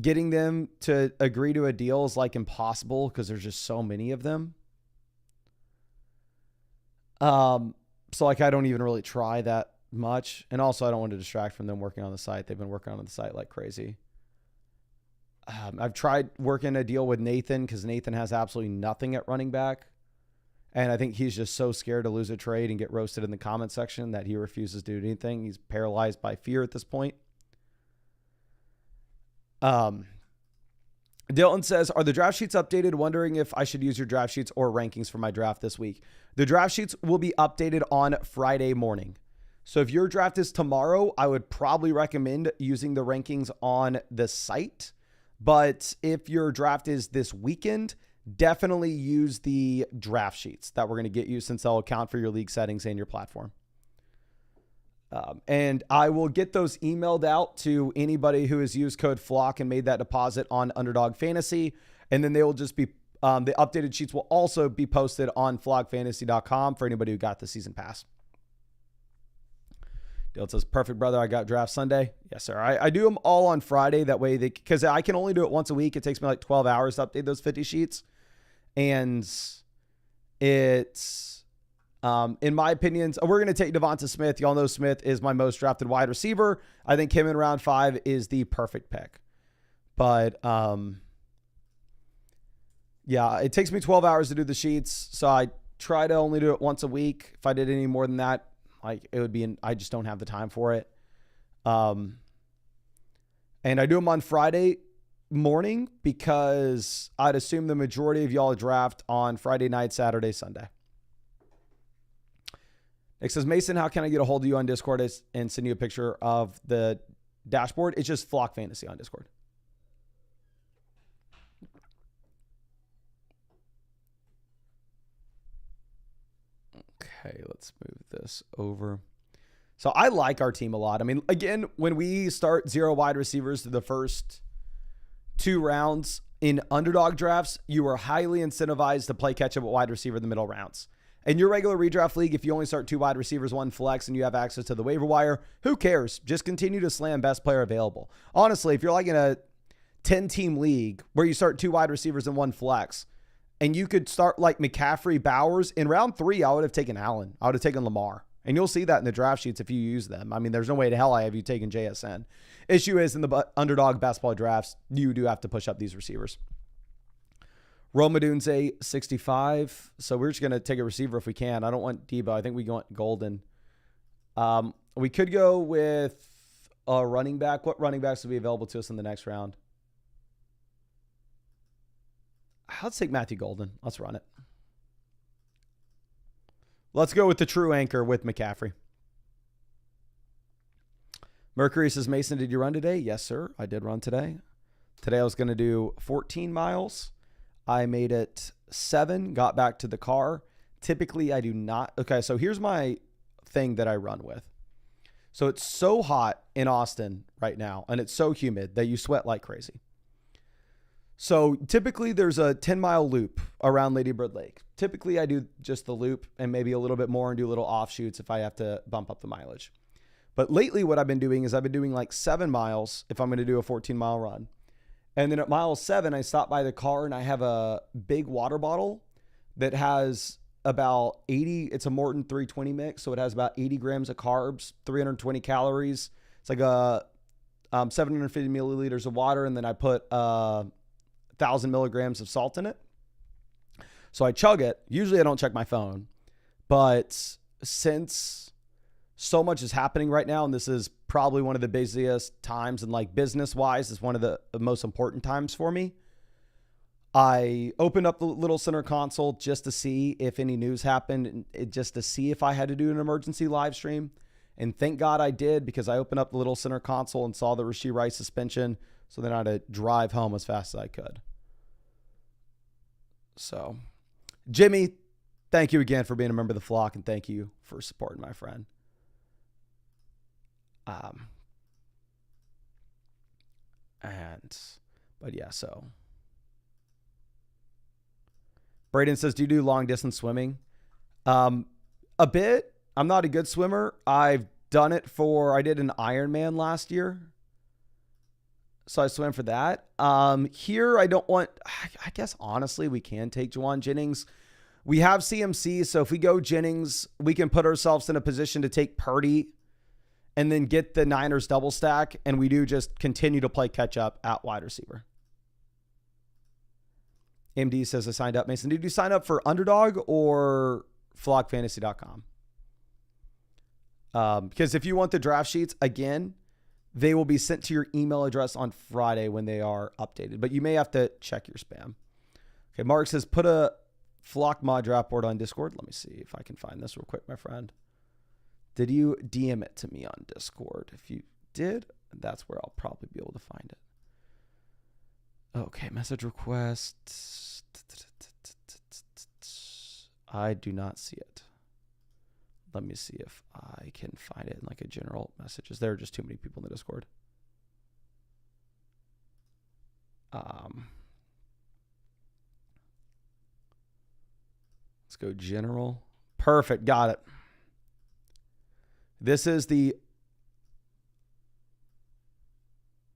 Speaker 1: getting them to agree to a deal is like impossible because there's just so many of them. So like I don't even really try that much. And also I don't want to distract from them working on the site. They've been working on the site like crazy. I've tried working a deal with Nathan because Nathan has absolutely nothing at running back. And I think he's just so scared to lose a trade and get roasted in the comment section that he refuses to do anything. He's paralyzed by fear at this point. Dylan says, are the draft sheets updated? Wondering if I should use your draft sheets or rankings for my draft this week. The draft sheets will be updated on Friday morning. So if your draft is tomorrow, I would probably recommend using the rankings on the site. But if your draft is this weekend, definitely use the draft sheets that we're going to get you, since they'll account for your league settings and your platform. And I will get those emailed out to anybody who has used code FLOCK and made that deposit on Underdog Fantasy. And then they will just be, the updated sheets will also be posted on flockfantasy.com for anybody who got the season pass. Dale says, perfect, brother. I got draft Sunday. Yes, sir. I do them all on Friday. That way because I can only do it once a week. It takes me like 12 hours to update those 50 sheets. And it's, in my opinions, we're going to take Devonta Smith. Y'all know Smith is my most drafted wide receiver. I think him in round 5 is the perfect pick. But, yeah, it takes me 12 hours to do the sheets. So I try to only do it once a week. If I did any more than that, like it would be, I just don't have the time for it. And I do them on Friday morning because I'd assume the majority of y'all draft on Friday night, Saturday, Sunday. Nick says, Mason, how can I get a hold of you on Discord and send you a picture of the dashboard? It's just Flock Fantasy on Discord. Okay, let's move this over. So I like our team a lot. I mean, again, when we start 0 wide receivers through the first 2 rounds in underdog drafts, you are highly incentivized to play catch up at wide receiver in the middle rounds. In your regular redraft league, if you only start 2 wide receivers, 1 flex, and you have access to the waiver wire, who cares? Just continue to slam best player available. Honestly, if you're like in a 10-team league where you start 2 wide receivers and 1 flex, and you could start like McCaffrey, Bowers, in round 3, I would have taken Allen. I would have taken Lamar. And you'll see that in the draft sheets if you use them. I mean, there's no way to hell I have you taken JSN. Issue is in the underdog basketball drafts, you do have to push up these receivers. Romadunze 65. So we're just going to take a receiver if we can. I don't want Debo. I think we want Golden. We could go with a running back. What running backs will be available to us in the next round? Let's take Matthew Golden. Let's run it. Let's go with the true anchor with McCaffrey. Mercury says, Mason, did you run today? Yes, sir. I did run today. Today I was going to do 14 miles. I made it 7, got back to the car. Typically, I do not. Okay, so here's my thing that I run with. So it's so hot in Austin right now, and it's so humid that you sweat like crazy. So typically there's a 10-mile loop around Lady Bird Lake. Typically I do just the loop and maybe a little bit more and do little offshoots if I have to bump up the mileage. But lately what I've been doing is I've been doing like 7 miles if I'm going to do a 14-mile run. And then at mile 7, I stop by the car and I have a big water bottle that has about 80, it's a Morton 320 mix. So it has about 80 grams of carbs, 320 calories. It's like a 750 milliliters of water. And then I put 1,000 milligrams of salt in it. So I chug it. Usually I don't check my phone, but since so much is happening right now, and this is probably one of the busiest times and like business wise, it's one of the most important times for me. I opened up the little center console just to see if any news happened, and just to see if I had to do an emergency live stream. And thank God I did, because I opened up the little center console and saw the Rashee Rice suspension. So then I had to drive home as fast as I could. So, Jimmy, thank you again for being a member of the flock, and thank you for supporting my friend. But yeah, so. Braden says, do you do long distance swimming? A bit. I'm not a good swimmer. I've done it I did an Ironman last year. So I swam for that. Here, I guess, honestly, we can take Juwan Jennings. We have CMC, so if we go Jennings, we can put ourselves in a position to take Purdy and then get the Niners double stack, and we do just continue to play catch up at wide receiver. MD says, I signed up. Mason, did you sign up for Underdog or flockfantasy.com? Because if you want the draft sheets, again, they will be sent to your email address on Friday when they are updated. But you may have to check your spam. Okay, Mark says, put a flock mod draft board on Discord. Let me see if I can find this real quick, my friend. Did you DM it to me on Discord? If you did, that's where I'll probably be able to find it. Okay, message request. I do not see it. Let me see if I can find it in like a general messages. There are just too many people in the Discord. Let's go general. Perfect. Got it. This is the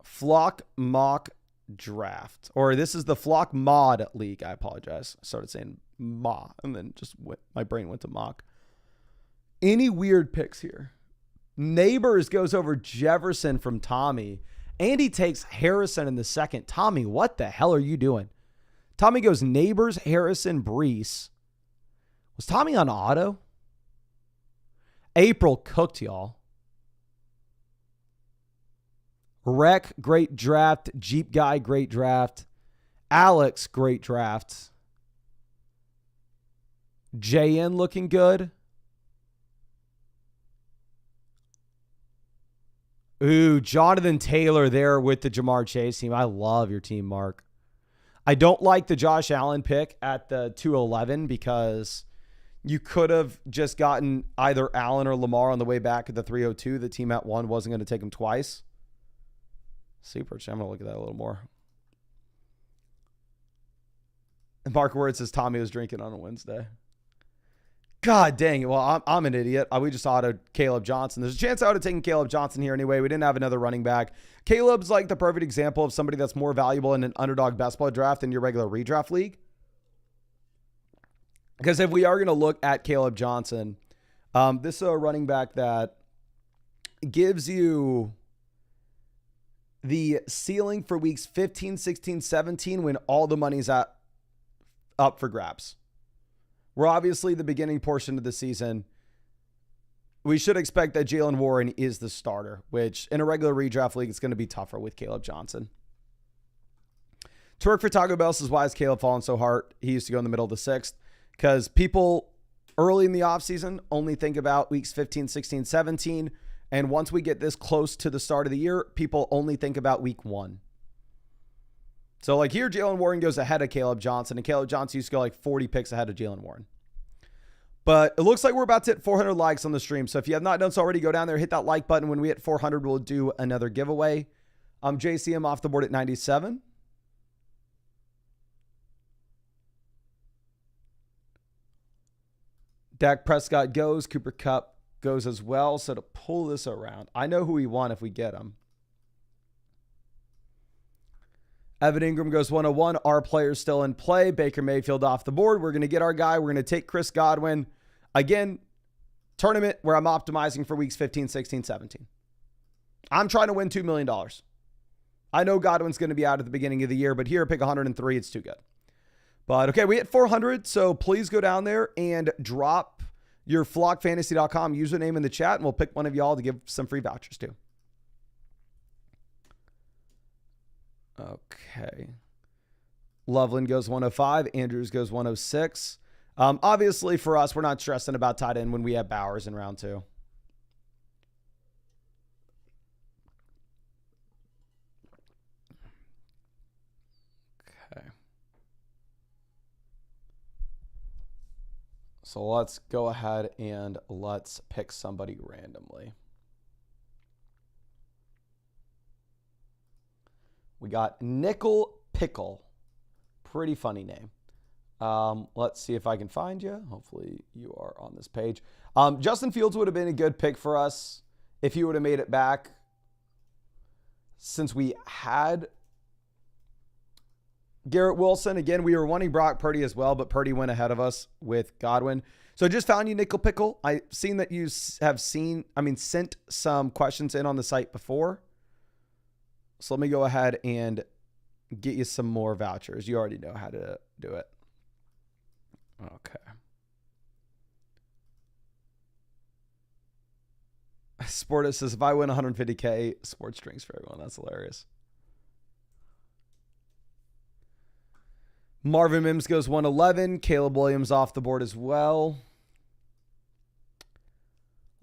Speaker 1: Flock Mock Draft, or this is the Flock Mod League. I apologize. I started saying Ma, and then my brain went to mock. Any weird picks here? Neighbors goes over Jefferson from Tommy. Andy takes Harrison in the second. Tommy, what the hell are you doing? Tommy goes Neighbors, Harrison, Brees. Was Tommy on auto? April cooked, y'all. Rec, great draft. Jeep Guy, great draft. Alex, great draft. JN looking good. Ooh, Jonathan Taylor there with the Jamar Chase team. I love your team, Mark. I don't like the Josh Allen pick at the 211 because you could have just gotten either Allen or Lamar on the way back at the 302. The team at 1 wasn't going to take him twice. Super. I'm going to look at that a little more. And Mark Word says Tommy was drinking on a Wednesday. God dang it. Well, I'm an idiot. We just autoed Caleb Johnson. There's a chance I would have taken Caleb Johnson here anyway. We didn't have another running back. Caleb's like the perfect example of somebody that's more valuable in an underdog best ball draft than your regular redraft league. Because if we are going to look at Caleb Johnson, this is a running back that gives you the ceiling for weeks 15, 16, 17 when all the money's up for grabs. We're obviously the beginning portion of the season. We should expect that Jalen Warren is the starter, which in a regular redraft league, it's going to be tougher with Caleb Johnson. To work for Taco Bell says, why is Caleb falling so hard? He used to go in the middle of the 6th because people early in the offseason only think about weeks 15, 16, 17. And once we get this close to the start of the year, people only think about week 1. So like here, Jalen Warren goes ahead of Caleb Johnson, and Caleb Johnson used to go like 40 picks ahead of Jalen Warren. But it looks like we're about to hit 400 likes on the stream. So if you have not done so already, go down there, hit that like button. When we hit 400, we'll do another giveaway. JCM off the board at 97. Dak Prescott goes. Cooper Kupp goes as well. So to pull this around, I know who we want if we get him. Evan Ingram goes 101. Our player's still in play. Baker Mayfield off the board. We're going to get our guy. We're going to take Chris Godwin. Again, tournament where I'm optimizing for weeks 15, 16, 17. I'm trying to win $2 million. I know Godwin's going to be out at the beginning of the year, but here, pick 103. It's too good. But okay, we hit 400. So please go down there and drop your flockfantasy.com username in the chat, and we'll pick one of y'all to give some free vouchers to. Okay. Loveland goes 105. Andrews goes 106. Obviously, for us, we're not stressing about tight end when we have Bowers in round 2. Okay. So let's go ahead and let's pick somebody randomly. We got Nickel Pickle. Pretty funny name. Let's see if I can find you. Hopefully you are on this page. Justin Fields would have been a good pick for us if he would have made it back. Since we had Garrett Wilson. Again, we were wanting Brock Purdy as well, but Purdy went ahead of us with Godwin. So I just found you, Nickel Pickle. I've seen that you have sent some questions in on the site before. So let me go ahead and get you some more vouchers. You already know how to do it. Okay. Sportus says, if I win 150K, sports drinks for everyone. That's hilarious. Marvin Mims goes 111. Caleb Williams off the board as well.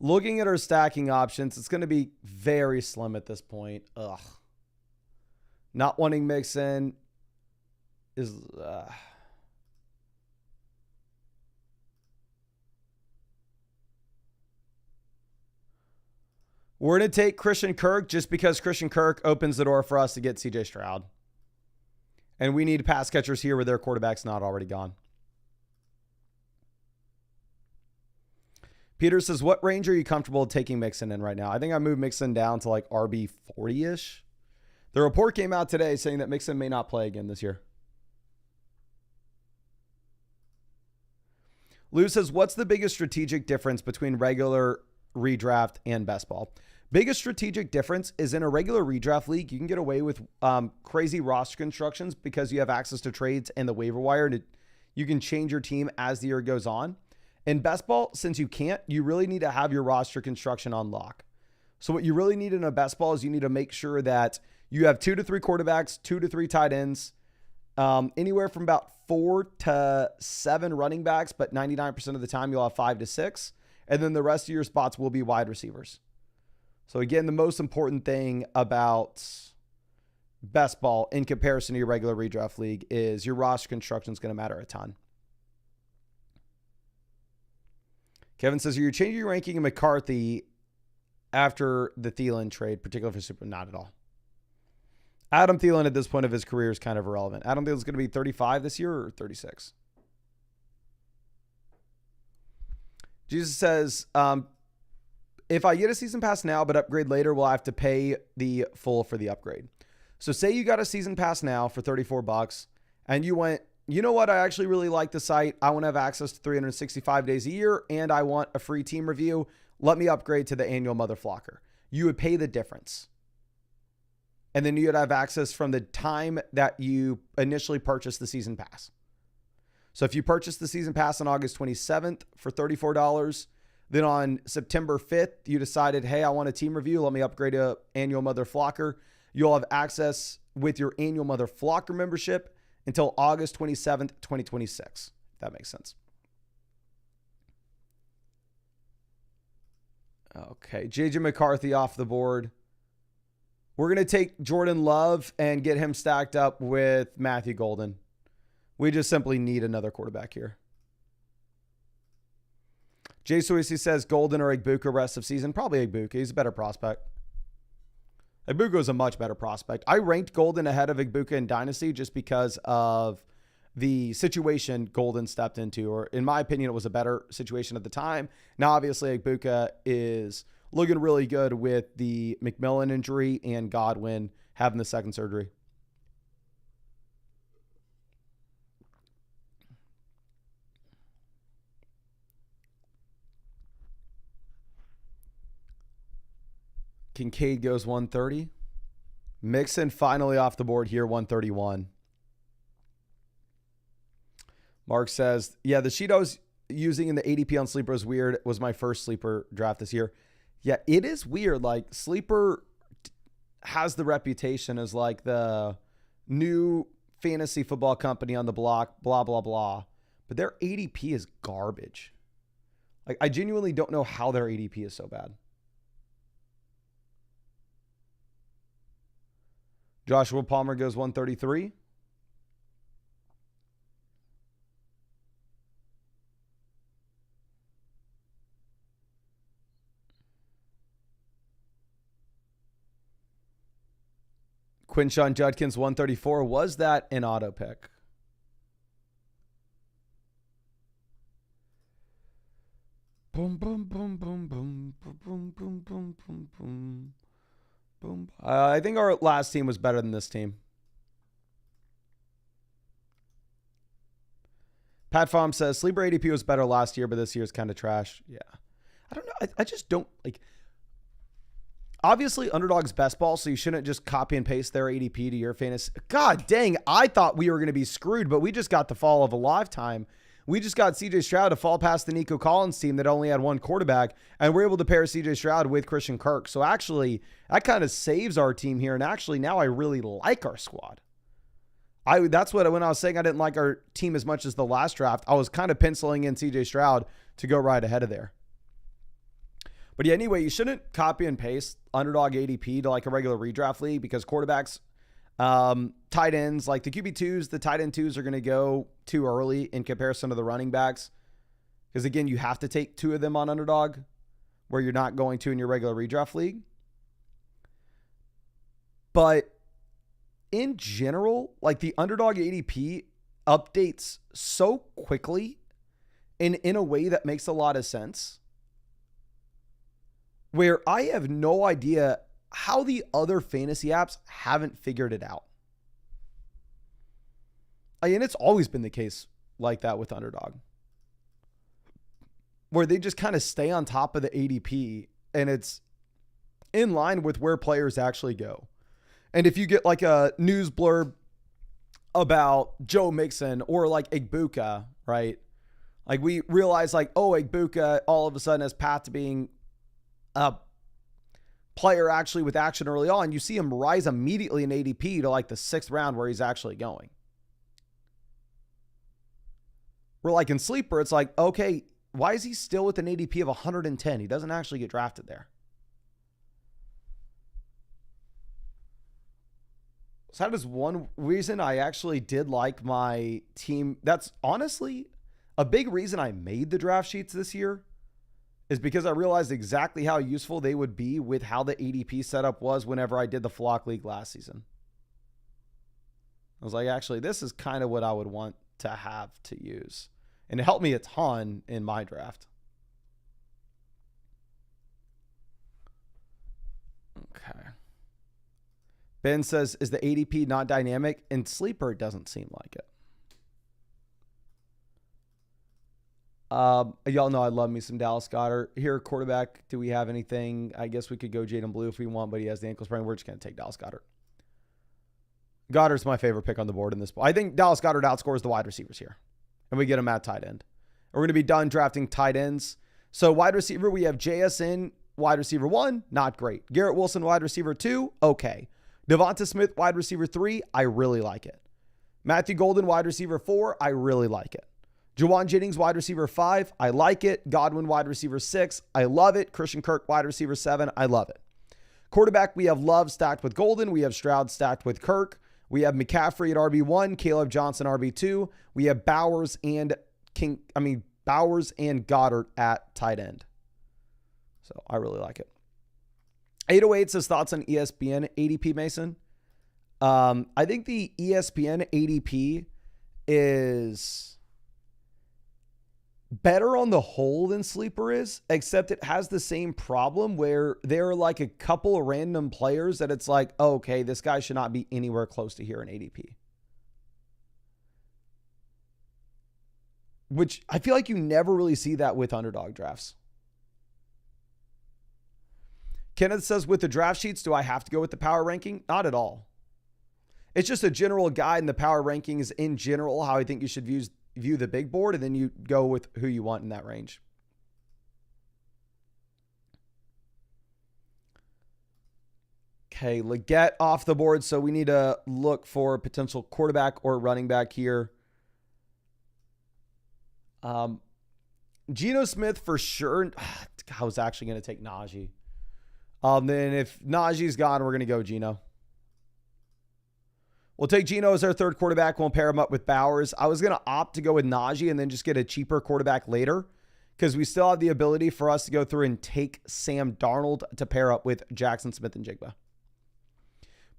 Speaker 1: Looking at our stacking options, it's going to be very slim at this point. Ugh. Not wanting Mixon is... We're going to take Christian Kirk just because Christian Kirk opens the door for us to get CJ Stroud. And we need pass catchers here where their quarterback's not already gone. Peter says, what range are you comfortable taking Mixon in right now? I think I moved Mixon down to like RB 40-ish. The report came out today saying that Mixon may not play again this year. Lou says, what's the biggest strategic difference between regular redraft and best ball? Biggest strategic difference is in a regular redraft league, you can get away with crazy roster constructions because you have access to trades and the waiver wire. And you can change your team as the year goes on. In best ball, since you can't, you really need to have your roster construction on lock. So what you really need in a best ball is you need to make sure that you have 2 to 3 quarterbacks, 2 to 3 tight ends, anywhere from about 4 to 7 running backs, but 99% of the time you'll have 5 to 6. And then the rest of your spots will be wide receivers. So again, the most important thing about best ball in comparison to your regular redraft league is your roster construction is going to matter a ton. Kevin says, are you changing your ranking of McCarthy after the Thielen trade, particularly for Super? Not at all. Adam Thielen at this point of his career is kind of irrelevant. Adam Thielen's going to be 35 this year or 36. Jesus says, if I get a season pass now but upgrade later, will I have to pay the full for the upgrade? So say you got a season pass now for $34 and you went, you know what? I actually really like the site. I want to have access to 365 days a year and I want a free team review. Let me upgrade to the annual mother flocker. You would pay the difference. And then you'd have access from the time that you initially purchased the season pass. So if you purchased the season pass on August 27th for $34, then on September 5th, you decided, hey, I want a team review. Let me upgrade to annual mother flocker. You'll have access with your annual mother flocker membership until August 27th, 2026. If that makes sense. Okay, JJ McCarthy off the board. We're going to take Jordan Love and get him stacked up with Matthew Golden. We just simply need another quarterback here. Jay Suisi says Golden or Igbuka rest of season. Probably Igbuka. He's a better prospect. Igbuka is a much better prospect. I ranked Golden ahead of Igbuka in Dynasty just because of the situation Golden stepped into. Or in my opinion, it was a better situation at the time. Now, obviously, Igbuka is looking really good with the McMillan injury and Godwin having the second surgery. Kincaid goes 130. Mixon finally off the board here, 131. Mark says, yeah, the sheet I was using in the ADP on Sleeper was weird. It was my first Sleeper draft this year. Yeah, it is weird. Like, Sleeper has the reputation as like the new fantasy football company on the block, blah, blah, blah. But their ADP is garbage. Like, I genuinely don't know how their ADP is so bad. Joshua Palmer goes 133. Quinshon Judkins 134. Was that an auto pick? Boom, boom, boom, boom, boom, boom, boom, boom, boom, boom, boom. Boom. I think our last team was better than this team. Pat Farm says Sleeper ADP was better last year, but this year's kind of trash. Yeah. I don't know. I just don't like. Obviously, Underdog's best ball, so you shouldn't just copy and paste their ADP to your fantasy. God dang, I thought we were going to be screwed, but we just got the fall of a lifetime. We just got CJ Stroud to fall past the Nico Collins team that only had one quarterback, and we're able to pair CJ Stroud with Christian Kirk. So actually, that kind of saves our team here, and actually now I really like our squad. That's what, when I was saying I didn't like our team as much as the last draft, I was kind of penciling in CJ Stroud to go right ahead of there. But yeah, anyway, you shouldn't copy and paste underdog ADP to like a regular redraft league because quarterbacks, tight ends, like the QB2s, the tight end 2s are going to go too early in comparison to the running backs. Because again, you have to take 2 of them on underdog where you're not going to in your regular redraft league. But in general, like the underdog ADP updates so quickly and in a way that makes a lot of sense, where I have no idea how the other fantasy apps haven't figured it out. I mean, it's always been the case like that with Underdog, where they just kind of stay on top of the ADP and it's in line with where players actually go. And if you get like a news blurb about Joe Mixon or like Igbuka, right? Like we realize like, oh, Igbuka all of a sudden has path to being a player actually with action early on. You see him rise immediately in ADP to like the 6th round where he's actually going. We're like in Sleeper, it's like, okay, why is he still with an ADP of 110? He doesn't actually get drafted there. So that is one reason I actually did like my team. That's honestly a big reason I made the draft sheets this year, is because I realized exactly how useful they would be with how the ADP setup was whenever I did the Flock League last season. I was like, actually, this is kind of what I would want to have to use. And it helped me a ton in my draft. Okay. Ben says, is the ADP not dynamic? In Sleeper, it doesn't seem like it. Y'all know I love me some Dallas Goedert. Here, quarterback, do we have anything? I guess we could go Jaden Blue if we want, but he has the ankle sprain. We're just going to take Dallas Goedert. Goddard's my favorite pick on the board in this. I think Dallas Goedert outscores the wide receivers here, and we get him at tight end. We're going to be done drafting tight ends. So wide receiver, we have JSN, wide receiver 1, not great. Garrett Wilson, wide receiver 2, okay. Devonta Smith, wide receiver 3, I really like it. Matthew Golden, wide receiver 4, I really like it. Juwan Jennings, wide receiver 5, I like it. Godwin, wide receiver 6, I love it. Christian Kirk, wide receiver 7, I love it. Quarterback, we have Love stacked with Golden. We have Stroud stacked with Kirk. We have McCaffrey at RB1, Caleb Johnson RB2. We have Bowers and Goddard at tight end. So I really like it. 808 says thoughts on ESPN ADP, Mason. I think the ESPN ADP is better on the whole than Sleeper is, except it has the same problem where there are like a couple of random players that it's like, oh, okay, this guy should not be anywhere close to here in ADP. Which I feel like you never really see that with underdog drafts. Kenneth says, with the draft sheets, do I have to go with the power ranking? Not at all. It's just a general guide, and the power rankings in general, how I think you should view the big board, and then you go with who you want in that range. Okay, Leggett off the board, so we need to look for a potential quarterback or running back here. Geno Smith for sure. I was actually going to take Najee. Then if Najee's gone, we're going to go Geno. We'll take Geno as our third quarterback. We'll pair him up with Bowers. I was going to opt to go with Najee and then just get a cheaper quarterback later, because we still have the ability for us to go through and take Sam Darnold to pair up with Jackson Smith and Jigba.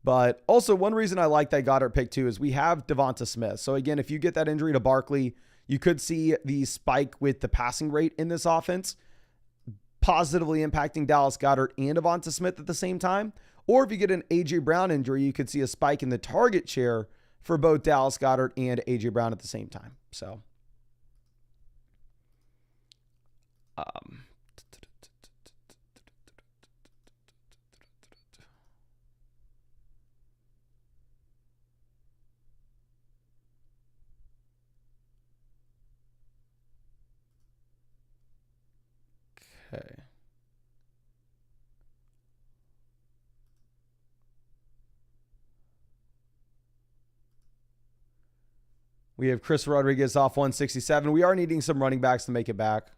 Speaker 1: But also, one reason I like that Goddard pick too is we have Devonta Smith. So again, if you get that injury to Barkley, you could see the spike with the passing rate in this offense positively impacting Dallas Goedert and Devonta Smith at the same time. Or if you get an A.J. Brown injury, you could see a spike in the target share for both Dallas Goedert and A.J. Brown at the same time. So, okay. We have Chris Rodriguez off 167. We are needing some running backs to make it back.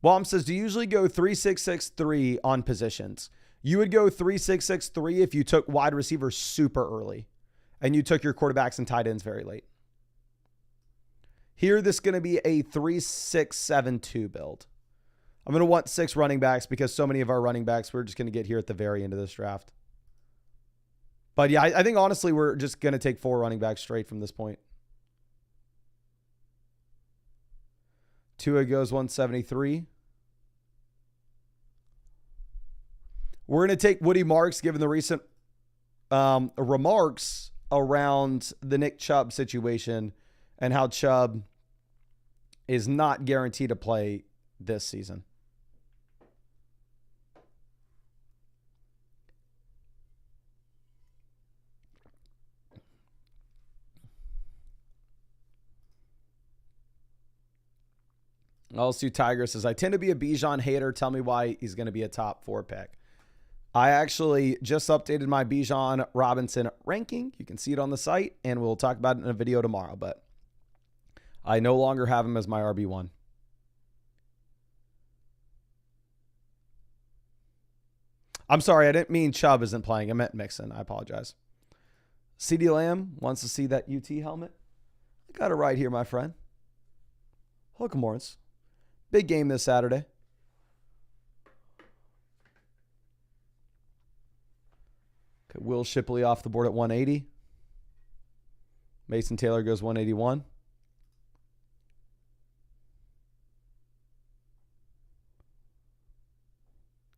Speaker 1: Wom says, do you usually go 3-6-6-3 on positions? You would go 3-6-6-3 if you took wide receiver super early and you took your quarterbacks and tight ends very late. Here, this is going to be a 3-6-7-2 build. I'm going to want 6 running backs because so many of our running backs we're just going to get here at the very end of this draft. But yeah, I think honestly we're just going to take 4 running backs straight from this point. Tua goes 173. We're going to take Woody Marks, given the recent remarks around the Nick Chubb situation and how Chubb is not guaranteed to play this season. LSU Tiger says, I tend to be a Bijan hater. Tell me why he's going to be a top 4 pick. I actually just updated my Bijan Robinson ranking. You can see it on the site, and we'll talk about it in a video tomorrow. But I no longer have him as my RB1. I'm sorry, I didn't mean Chubb isn't playing. I meant Mixon. I apologize. CeeDee Lamb wants to see that UT helmet. I got it right here, my friend. Welcome, Lawrence. Big game this Saturday. Okay, Will Shipley off the board at 180. Mason Taylor goes 181.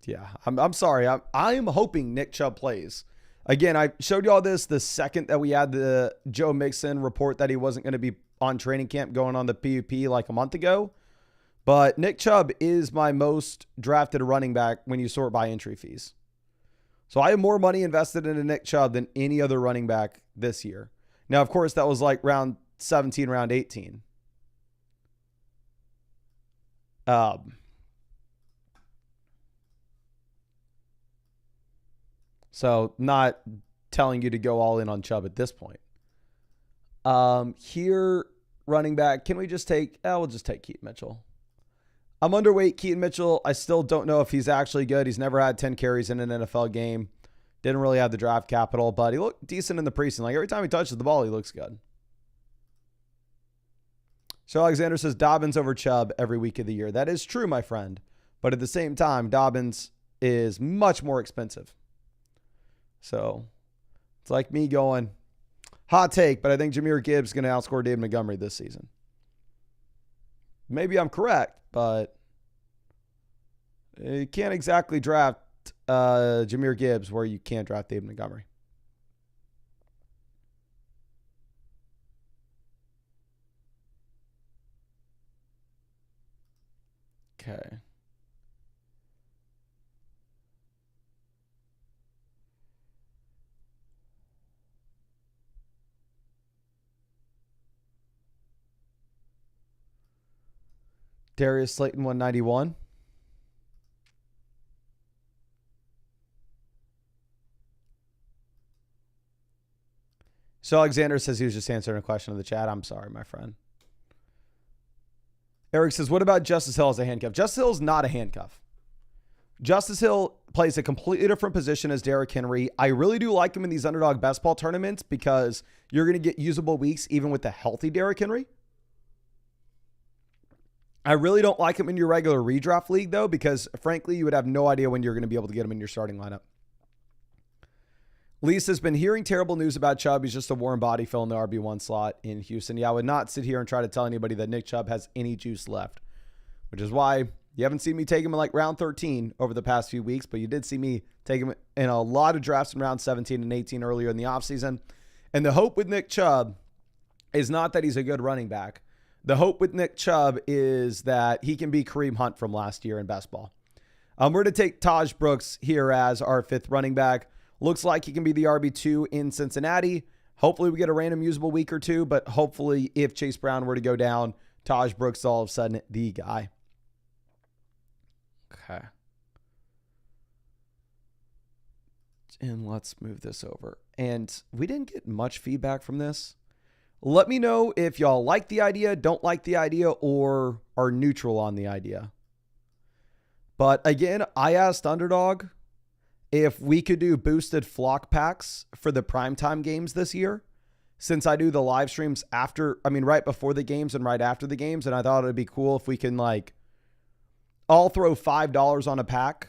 Speaker 1: Yeah, I'm sorry. I am hoping Nick Chubb plays. Again, I showed you all this the second that we had the Joe Mixon report that he wasn't going to be on training camp going on the PUP like a month ago. But Nick Chubb is my most drafted running back when you sort by entry fees. So I have more money invested into Nick Chubb than any other running back this year. Now, of course, that was like round 17, round 18. So not telling you to go all in on Chubb at this point. Here, running back, can we just take, we'll just take Keaton Mitchell. I'm underweight Keaton Mitchell. I still don't know if he's actually good. He's never had 10 carries in an NFL game. Didn't really have the draft capital, but he looked decent in the preseason. Like every time he touches the ball, he looks good. So Alexander says Dobbins over Chubb every week of the year. That is true, my friend. But at the same time, Dobbins is much more expensive. So it's like me going, hot take, but I think Jahmyr Gibbs is going to outscore David Montgomery this season. Maybe I'm correct, but you can't exactly draft Jahmyr Gibbs where you can't draft David Montgomery. Okay. Darius Slayton, 191. So Alexander says he was just answering a question in the chat. I'm sorry, my friend. Eric says, what about Justice Hill as a handcuff? Justice Hill is not a handcuff. Justice Hill plays a completely different position as Derrick Henry. I really do like him in these underdog best ball tournaments because you're going to get usable weeks even with the healthy Derrick Henry. I really don't like him in your regular redraft league, though, because, frankly, you would have no idea when you're going to be able to get him in your starting lineup. Lisa's been hearing terrible news about Chubb. He's just a warm body filling the RB1 slot in Houston. Yeah, I would not sit here and try to tell anybody that Nick Chubb has any juice left, which is why you haven't seen me take him in like round 13 over the past few weeks, but you did see me take him in a lot of drafts in round 17 and 18 earlier in the offseason. And the hope with Nick Chubb is not that he's a good running back. The hope with Nick Chubb is that he can be Kareem Hunt from last year in best ball. We're going to take Taj Brooks here as our 5th running back. Looks like he can be the RB2 in Cincinnati. Hopefully we get a random usable week or two, but hopefully if Chase Brown were to go down, Taj Brooks is all of a sudden the guy. Okay. And let's move this over. And we didn't get much feedback from this. Let me know if y'all like the idea, don't like the idea, or are neutral on the idea. But again, I asked Underdog if we could do boosted flock packs for the primetime games this year, since I do the live streams right before the games and right after the games. And I thought it'd be cool if we can all throw $5 on a pack.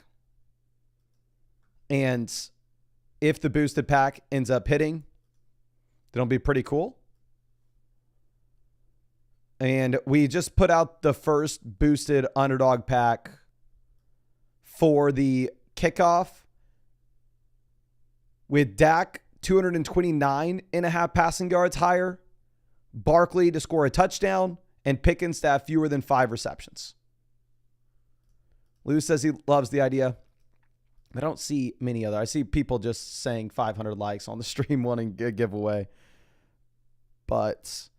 Speaker 1: And if the boosted pack ends up hitting, then it'll be pretty cool. And we just put out the first boosted Underdog pack for the kickoff with Dak 229.5 passing yards higher, Barkley to score a touchdown, and Pickens to have fewer than 5 receptions. Lou says he loves the idea. I don't see many other. I see people just saying 500 likes on the stream wanting a giveaway. But,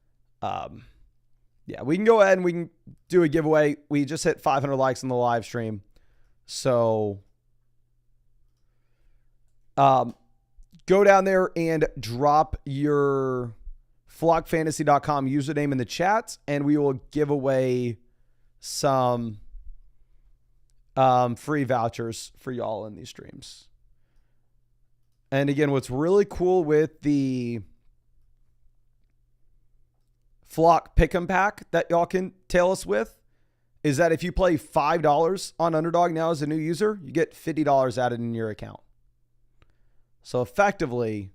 Speaker 1: yeah, we can go ahead and we can do a giveaway. We just hit 500 likes on the live stream. So, go down there and drop your flockfantasy.com username in the chat, and we will give away some free vouchers for y'all in these streams. And again, what's really cool with the Flock Pick'em pack that y'all can tail us with is that if you play $5 on Underdog now as a new user, you get $50 added in your account. So effectively,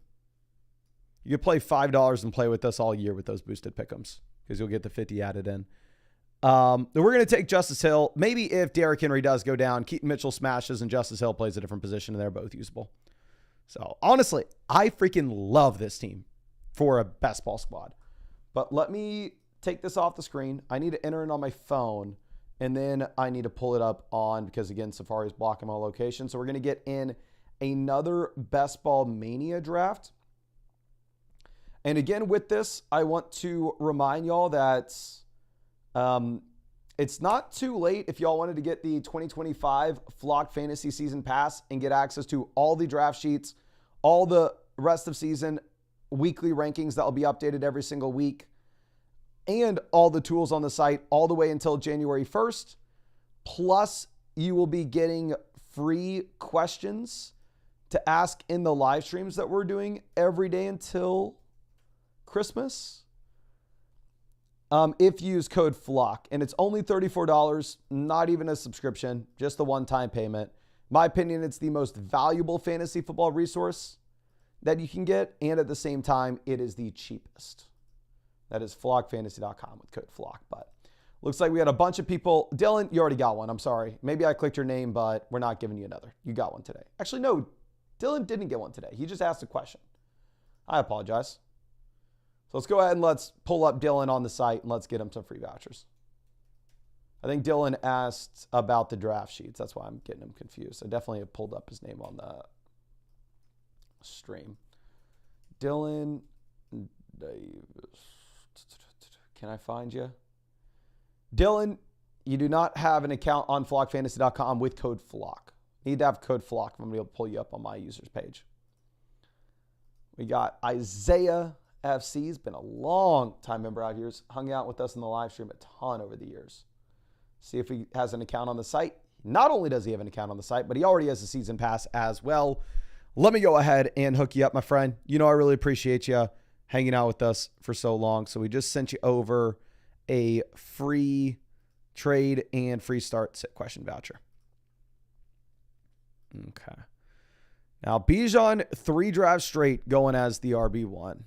Speaker 1: you can play $5 and play with us all year with those boosted pick'ems because you'll get the 50 added in. We're going to take Justice Hill. Maybe if Derrick Henry does go down, Keaton Mitchell smashes and Justice Hill plays a different position and they're both usable. So honestly, I freaking love this team for a best ball squad. But let me take this off the screen. I need to enter it on my phone and then I need to pull it up on, because again, Safari is blocking my location. So we're going to get in another Best Ball Mania draft. And again, with this, I want to remind y'all that it's not too late if y'all wanted to get the 2025 Flock Fantasy Season Pass and get access to all the draft sheets, all the rest of season weekly rankings that will be updated every single week, and all the tools on the site all the way until January 1st. Plus, you will be getting free questions to ask in the live streams that we're doing every day until Christmas. If you use code FLOCK, and it's only $34, not even a subscription, just the one-time payment. In my opinion, it's the most valuable fantasy football resource that you can get, and at the same time, it is the cheapest. That is flockfantasy.com with code FLOCK. But looks like we had a bunch of people. Dylan, you already got one. I'm sorry. Maybe I clicked your name, but we're not giving you another. You got one today. Actually, no, Dylan didn't get one today. He just asked a question. I apologize. So let's go ahead and let's pull up Dylan on the site and let's get him some free vouchers. I think Dylan asked about the draft sheets. That's why I'm getting him confused. I definitely have pulled up his name on the stream. Dylan Davis. Can I find you? Dylan, you do not have an account on flockfantasy.com with code FLOCK. You need to have code FLOCK. I'm going to be able to pull you up on my users page. We got Isaiah FC. Has been a long time member out here. He's hung out with us in the live stream a ton over the years. See if he has an account on the site. Not only does he have an account on the site, but he already has a season pass as well. Let me go ahead and hook you up, my friend. You know I really appreciate you hanging out with us for so long. So we just sent you over a free trade and free start sit question voucher. Okay. Now, Bijan, 3 drafts straight going as the RB1.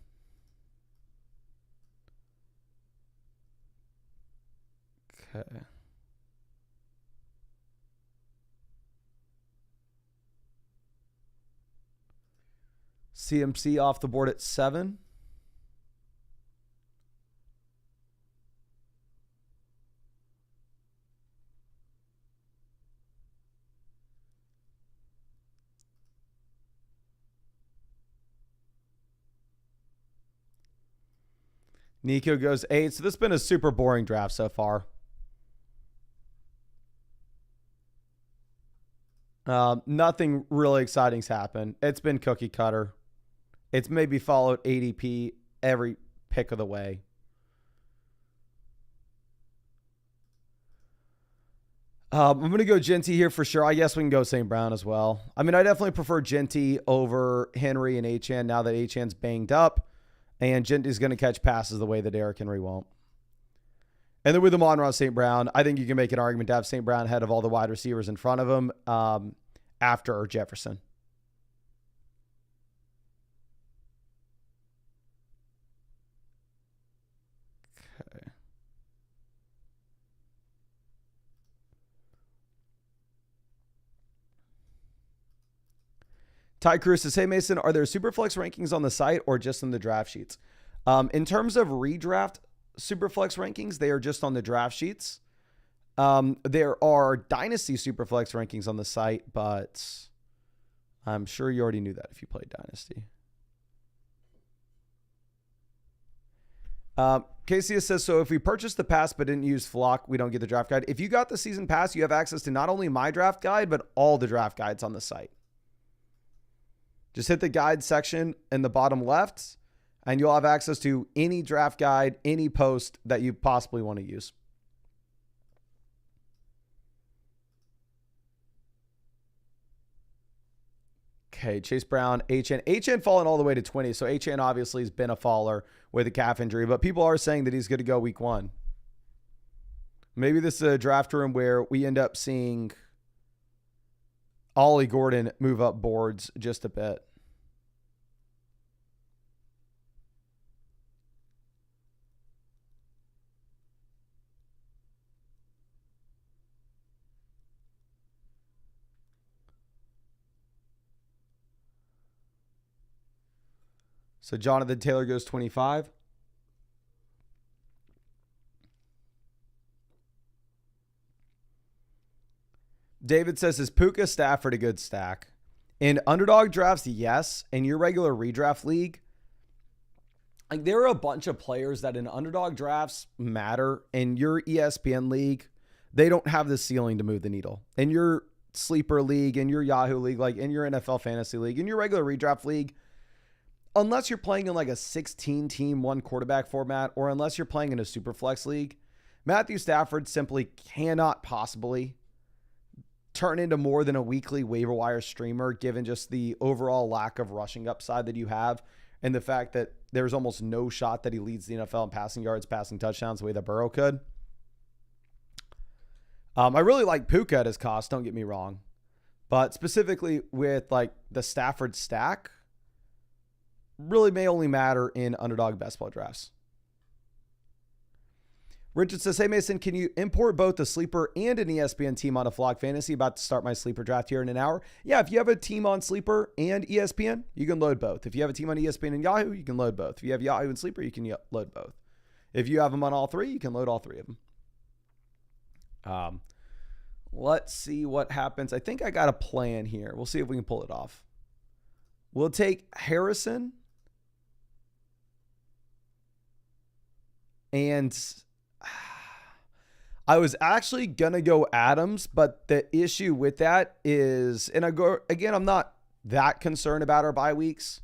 Speaker 1: Okay. CMC off the board at 7. Nico goes 8. So this has been a super boring draft so far. Nothing really exciting's happened. It's been cookie cutter. It's maybe followed ADP every pick of the way. I'm going to go Genty here for sure. I guess we can go St. Brown as well. I mean, I definitely prefer Genty over Henry and Achane now that Achane's banged up. And Genty's going to catch passes the way that Derrick Henry won't. And then with the Monroe St. Brown, I think you can make an argument to have St. Brown ahead of all the wide receivers in front of him after Jefferson. Okay. Ty Cruz says, hey, Mason, are there Superflex rankings on the site or just in the draft sheets? In terms of redraft Superflex rankings, they are just on the draft sheets. There are Dynasty Superflex rankings on the site, but I'm sure you already knew that if you played Dynasty. Casey says, so if we purchased the pass but didn't use Flock, we don't get the draft guide. If you got the season pass, you have access to not only my draft guide, but all the draft guides on the site. Just hit the guide section in the bottom left, and you'll have access to any draft guide, any post that you possibly want to use. Okay, Chase Brown, Achane falling all the way to 20. So Achane obviously has been a faller with a calf injury, but people are saying that he's good to go week 1. Maybe this is a draft room where we end up seeing Ollie Gordon move up boards just a bit. So Jonathan Taylor goes 25. David says, is Puka Stafford a good stack? In underdog drafts, yes. In your regular redraft league, like there are a bunch of players that in underdog drafts matter. In your ESPN league, they don't have the ceiling to move the needle. In your sleeper league, in your Yahoo league, like in your NFL fantasy league, in your regular redraft league, unless you're playing in like a 16-team, one quarterback format, or unless you're playing in a super flex league, Matthew Stafford simply cannot possibly turn into more than a weekly waiver wire streamer, given just the overall lack of rushing upside that you have and the fact that there's almost no shot that he leads the NFL in passing yards, passing touchdowns the way that Burrow could. I really like Puka at his cost, don't get me wrong. But specifically with like the Stafford stack, really may only matter in underdog best ball drafts. Richard says, hey, Mason, can you import both a sleeper and an ESPN team on a Flock Fantasy? About to start my sleeper draft here in an hour. Yeah, if you have a team on sleeper and ESPN, you can load both. If you have a team on ESPN and Yahoo, you can load both. If you have Yahoo and sleeper, you can load both. If you have them on all three, you can load all three of them. Let's see what happens. I think I got a plan here. We'll see if we can pull it off. We'll take Harrison and I was actually going to go Adams, but the issue with that is, and I'm not that concerned about our bye weeks,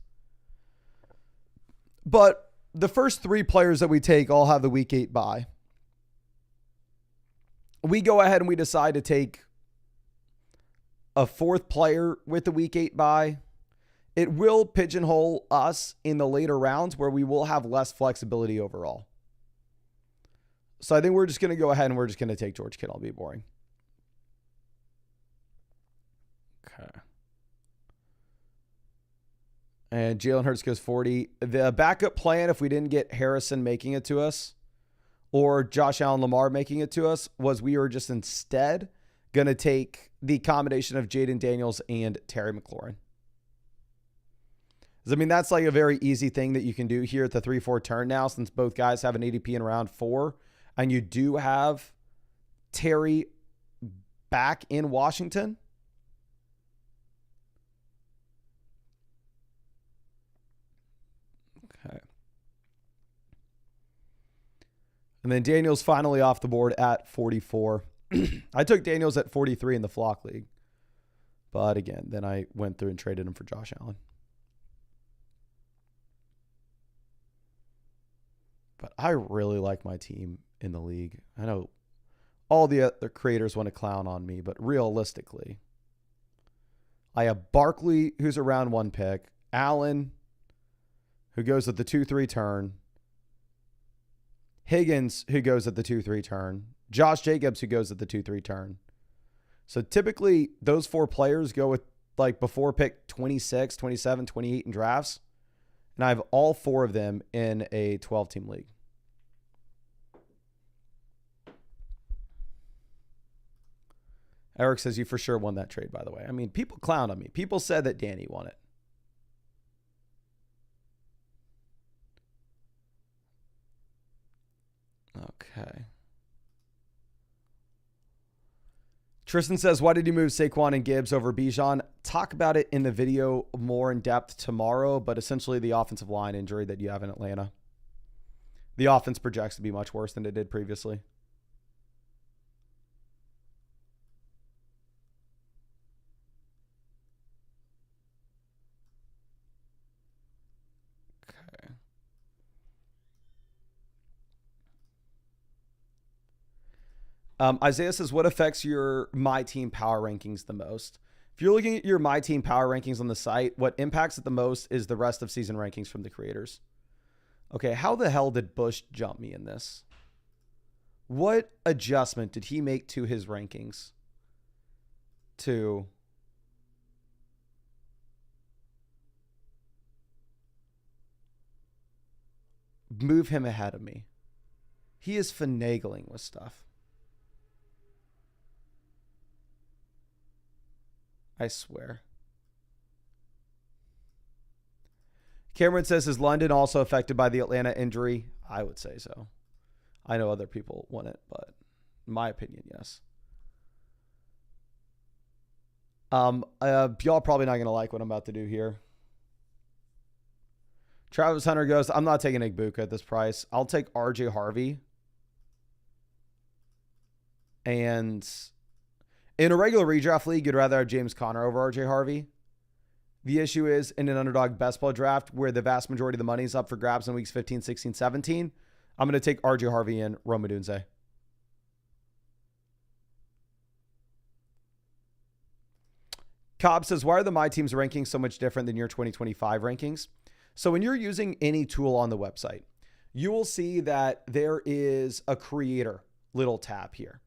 Speaker 1: but the first 3 players that we take all have the week 8 bye. We go ahead and we decide to take a 4th player with the week 8 bye. It will pigeonhole us in the later rounds where we will have less flexibility overall. So I think we're just going to go ahead and we're just going to take George Kittle. It'll be boring. Okay. And Jalen Hurts goes 40. The backup plan, if we didn't get Harrison making it to us or Josh Allen Lamar making it to us, was we were just instead going to take the combination of Jaden Daniels and Terry McLaurin. I mean, that's like a very easy thing that you can do here at the 3-4 turn now, since both guys have an ADP in round 4. And you do have Terry back in Washington. Okay. And then Daniels finally off the board at 44. I took Daniels at 43 in the Flock League. But again, then I went through and traded him for Josh Allen. But I really like my team in the league. I know all the other creators want to clown on me, but realistically, I have Barkley, who's a round 1 pick, Allen, who goes at the 2-3 turn, Higgins, who goes at the 2-3 turn, Josh Jacobs, who goes at the 2-3 turn. So typically those 4 players go with like before pick 26, 27, 28 in drafts. And I have all 4 of them in a 12-team league. Eric says you for sure won that trade, by the way. I mean, people clown on me. People said that Danny won it. Okay. Tristan says, why did you move Saquon and Gibbs over Bijan? Talk about it in the video more in depth tomorrow, but essentially the offensive line injury that you have in Atlanta. The offense projects to be much worse than it did previously. Isaiah says, what affects your My Team power rankings the most? If you're looking at your My Team power rankings on the site, what impacts it the most is the rest of season rankings from the creators. Okay, how the hell did Bush jump me in this? What adjustment did he make to his rankings to move him ahead of me? He is finagling with stuff. I swear. Cameron says, is London also affected by the Atlanta injury? I would say so. I know other people want it, but in my opinion, yes. Y'all probably not going to like what I'm about to do here. Travis Hunter goes, I'm not taking Igbuka at this price. I'll take RJ Harvey. And in a regular redraft league, you'd rather have James Conner over RJ Harvey. The issue is in an Underdog best ball draft where the vast majority of the money is up for grabs in weeks 15, 16, 17. I'm going to take RJ Harvey and Rome Odunze. Cobb says, why are the My Team's rankings so much different than your 2025 rankings? So when you're using any tool on the website, you will see that there is a creator little tab here.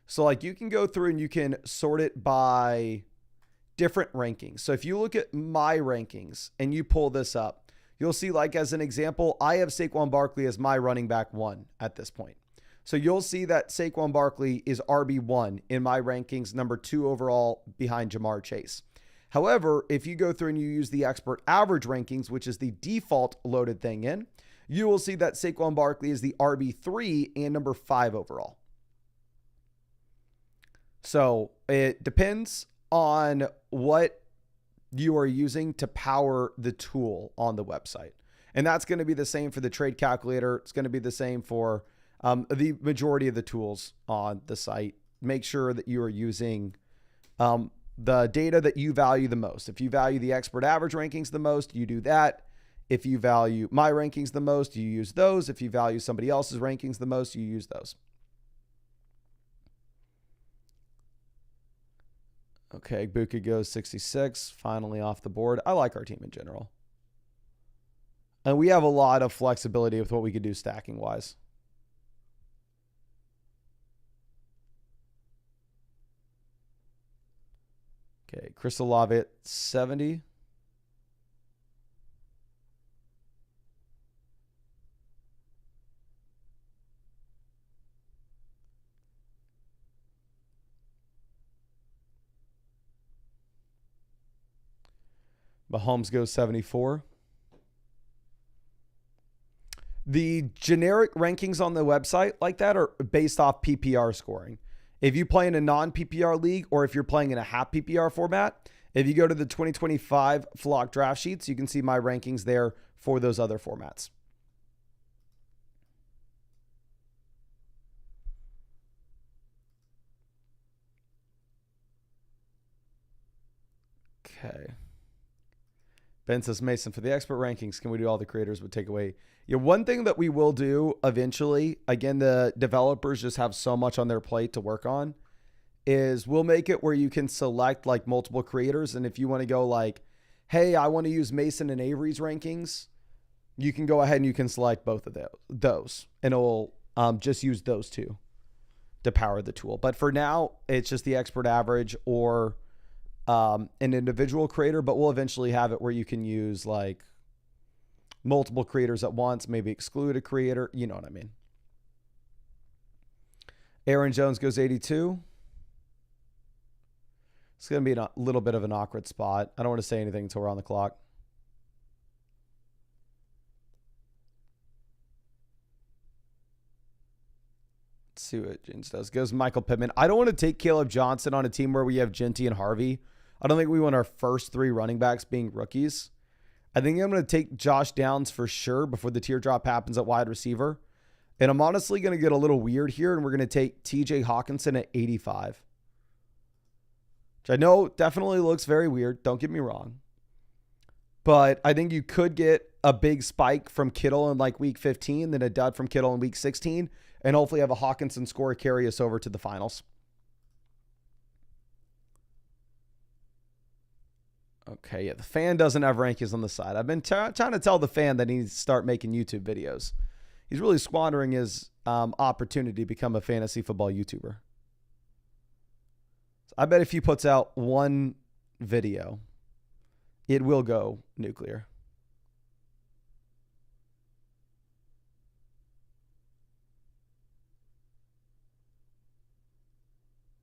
Speaker 1: So like you can go through and you can sort it by different rankings. So if you look at my rankings and you pull this up, you'll see, like as an example, I have Saquon Barkley as my running back 1 at this point. So you'll see that Saquon Barkley is RB1 in my rankings, number 2 overall behind Jamar Chase. However, if you go through and you use the expert average rankings, which is the default loaded thing in, you will see that Saquon Barkley is the RB3 and number 5 overall. So it depends on what you are using to power the tool on the website. And that's going to be the same for the trade calculator. It's going to be the same for the majority of the tools on the site. Make sure that you are using the data that you value the most. If you value the expert average rankings the most, you do that. If you value my rankings the most, you use those. If you value somebody else's rankings the most, you use those. Okay, Buka goes 66, finally off the board. I like our team in general. And we have a lot of flexibility with what we could do stacking-wise. Okay, Chris Olave at 70. Mahomes goes 74. The generic rankings on the website like that are based off PPR scoring. If you play in a non-PPR league or if you're playing in a half PPR format, if you go to the 2025 Flock draft sheets, you can see my rankings there for those other formats. Okay. Ben says, Mason, for the expert rankings, can we do all the creators would take away? Yeah, one thing that we will do eventually, again, the developers just have so much on their plate to work on, is we'll make it where you can select like multiple creators. And if you want to go like, hey, I want to use Mason and Avery's rankings, you can go ahead and you can select both of those and it will just use those two to power the tool. But for now, it's just the expert average or an individual creator, but we'll eventually have it where you can use like multiple creators at once, maybe exclude a creator. You know what I mean? Aaron Jones goes 82. It's going to be a little bit of an awkward spot. I don't want to say anything until we're on the clock. Let's see what James does. Goes Michael Pittman. I don't want to take Caleb Johnson on a team where we have Genty and Harvey. I don't think we want our first three running backs being rookies. I think I'm going to take Josh Downs for sure before the teardrop happens at wide receiver. And I'm honestly going to get a little weird here, and we're going to take TJ Hawkinson at 85. Which I know definitely looks very weird. Don't get me wrong. But I think you could get a big spike from Kittle in like week 15, then a dud from Kittle in week 16, and hopefully have a Hawkinson score carry us over to the finals. Okay, yeah, the fan doesn't have rankings on the side. I've been trying to tell the fan that he needs to start making YouTube videos. He's really squandering his opportunity to become a fantasy football YouTuber. I bet if he puts out one video, it will go nuclear.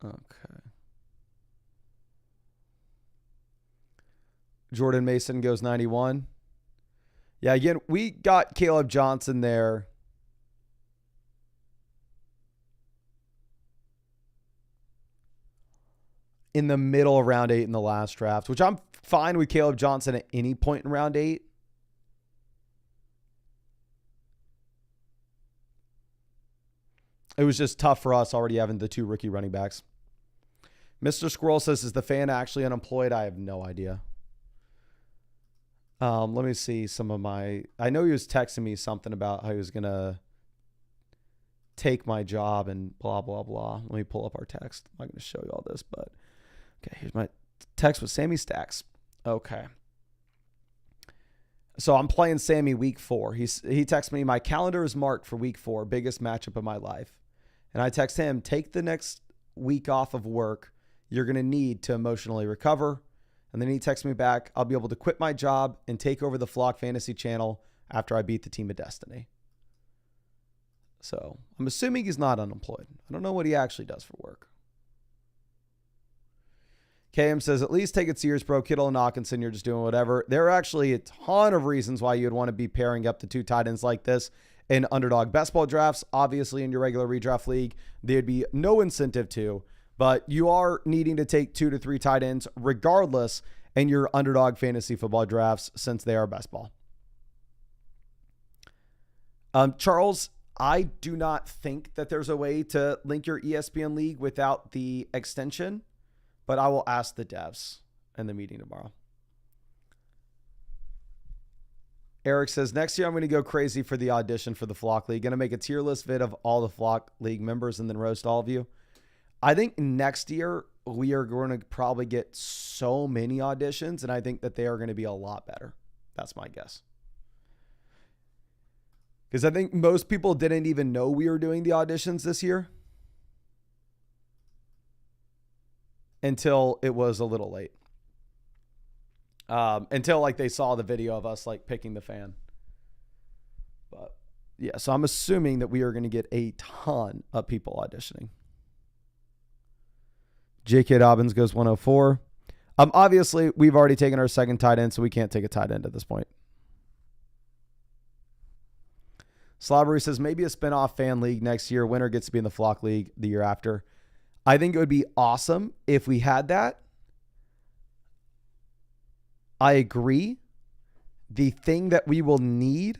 Speaker 1: Okay. Jordan Mason goes 91. Yeah, again, we got Caleb Johnson there. In the middle of round 8 in the last draft, which I'm fine with Caleb Johnson at any point in round 8. It was just tough for us already having the two rookie running backs. Mr. Squirrel says, is the fan actually unemployed? I have no idea. Let me see some of my... I know he was texting me something about how he was going to take my job and blah, blah, blah. Let me pull up our text. I'm not going to show you all this, but... Okay, here's my text with Sammy Stacks. Okay. So I'm playing Sammy week 4. He texts me, my calendar is marked for week 4, biggest matchup of my life. And I text him, take the next week off of work. You're going to need to emotionally recover. And then he texts me back, I'll be able to quit my job and take over the Flock Fantasy channel after I beat the Team of Destiny. So I'm assuming he's not unemployed. I don't know what he actually does for work. KM says, at least take it serious, bro. Kittle and Hawkinson, you're just doing whatever. There are actually a ton of reasons why you'd want to be pairing up the two tight ends like this in Underdog best ball drafts. Obviously, in your regular redraft league, there'd be no incentive to, but you are needing to take 2 to 3 tight ends regardless in your Underdog fantasy football drafts since they are best ball. Charles, I do not think that there's a way to link your ESPN league without the extension. But I will ask the devs in the meeting tomorrow. Eric says, next year I'm going to go crazy for the audition for the Flock League. Going to make a tier list vid of all the Flock League members and then roast all of you. I think next year we are going to probably get so many auditions, and I think that they are going to be a lot better. That's my guess. Because I think most people didn't even know we were doing the auditions this year. Until it was a little late. Until like they saw the video of us like picking the fan. But yeah, so I'm assuming that we are going to get a ton of people auditioning. J.K. Dobbins goes 104. Obviously, we've already taken our second tight end, so we can't take a tight end at this point. Slobbery says, maybe a spinoff fan league next year. Winner gets to be in the Flock League the year after. I think it would be awesome if we had that. I agree. The thing that we will need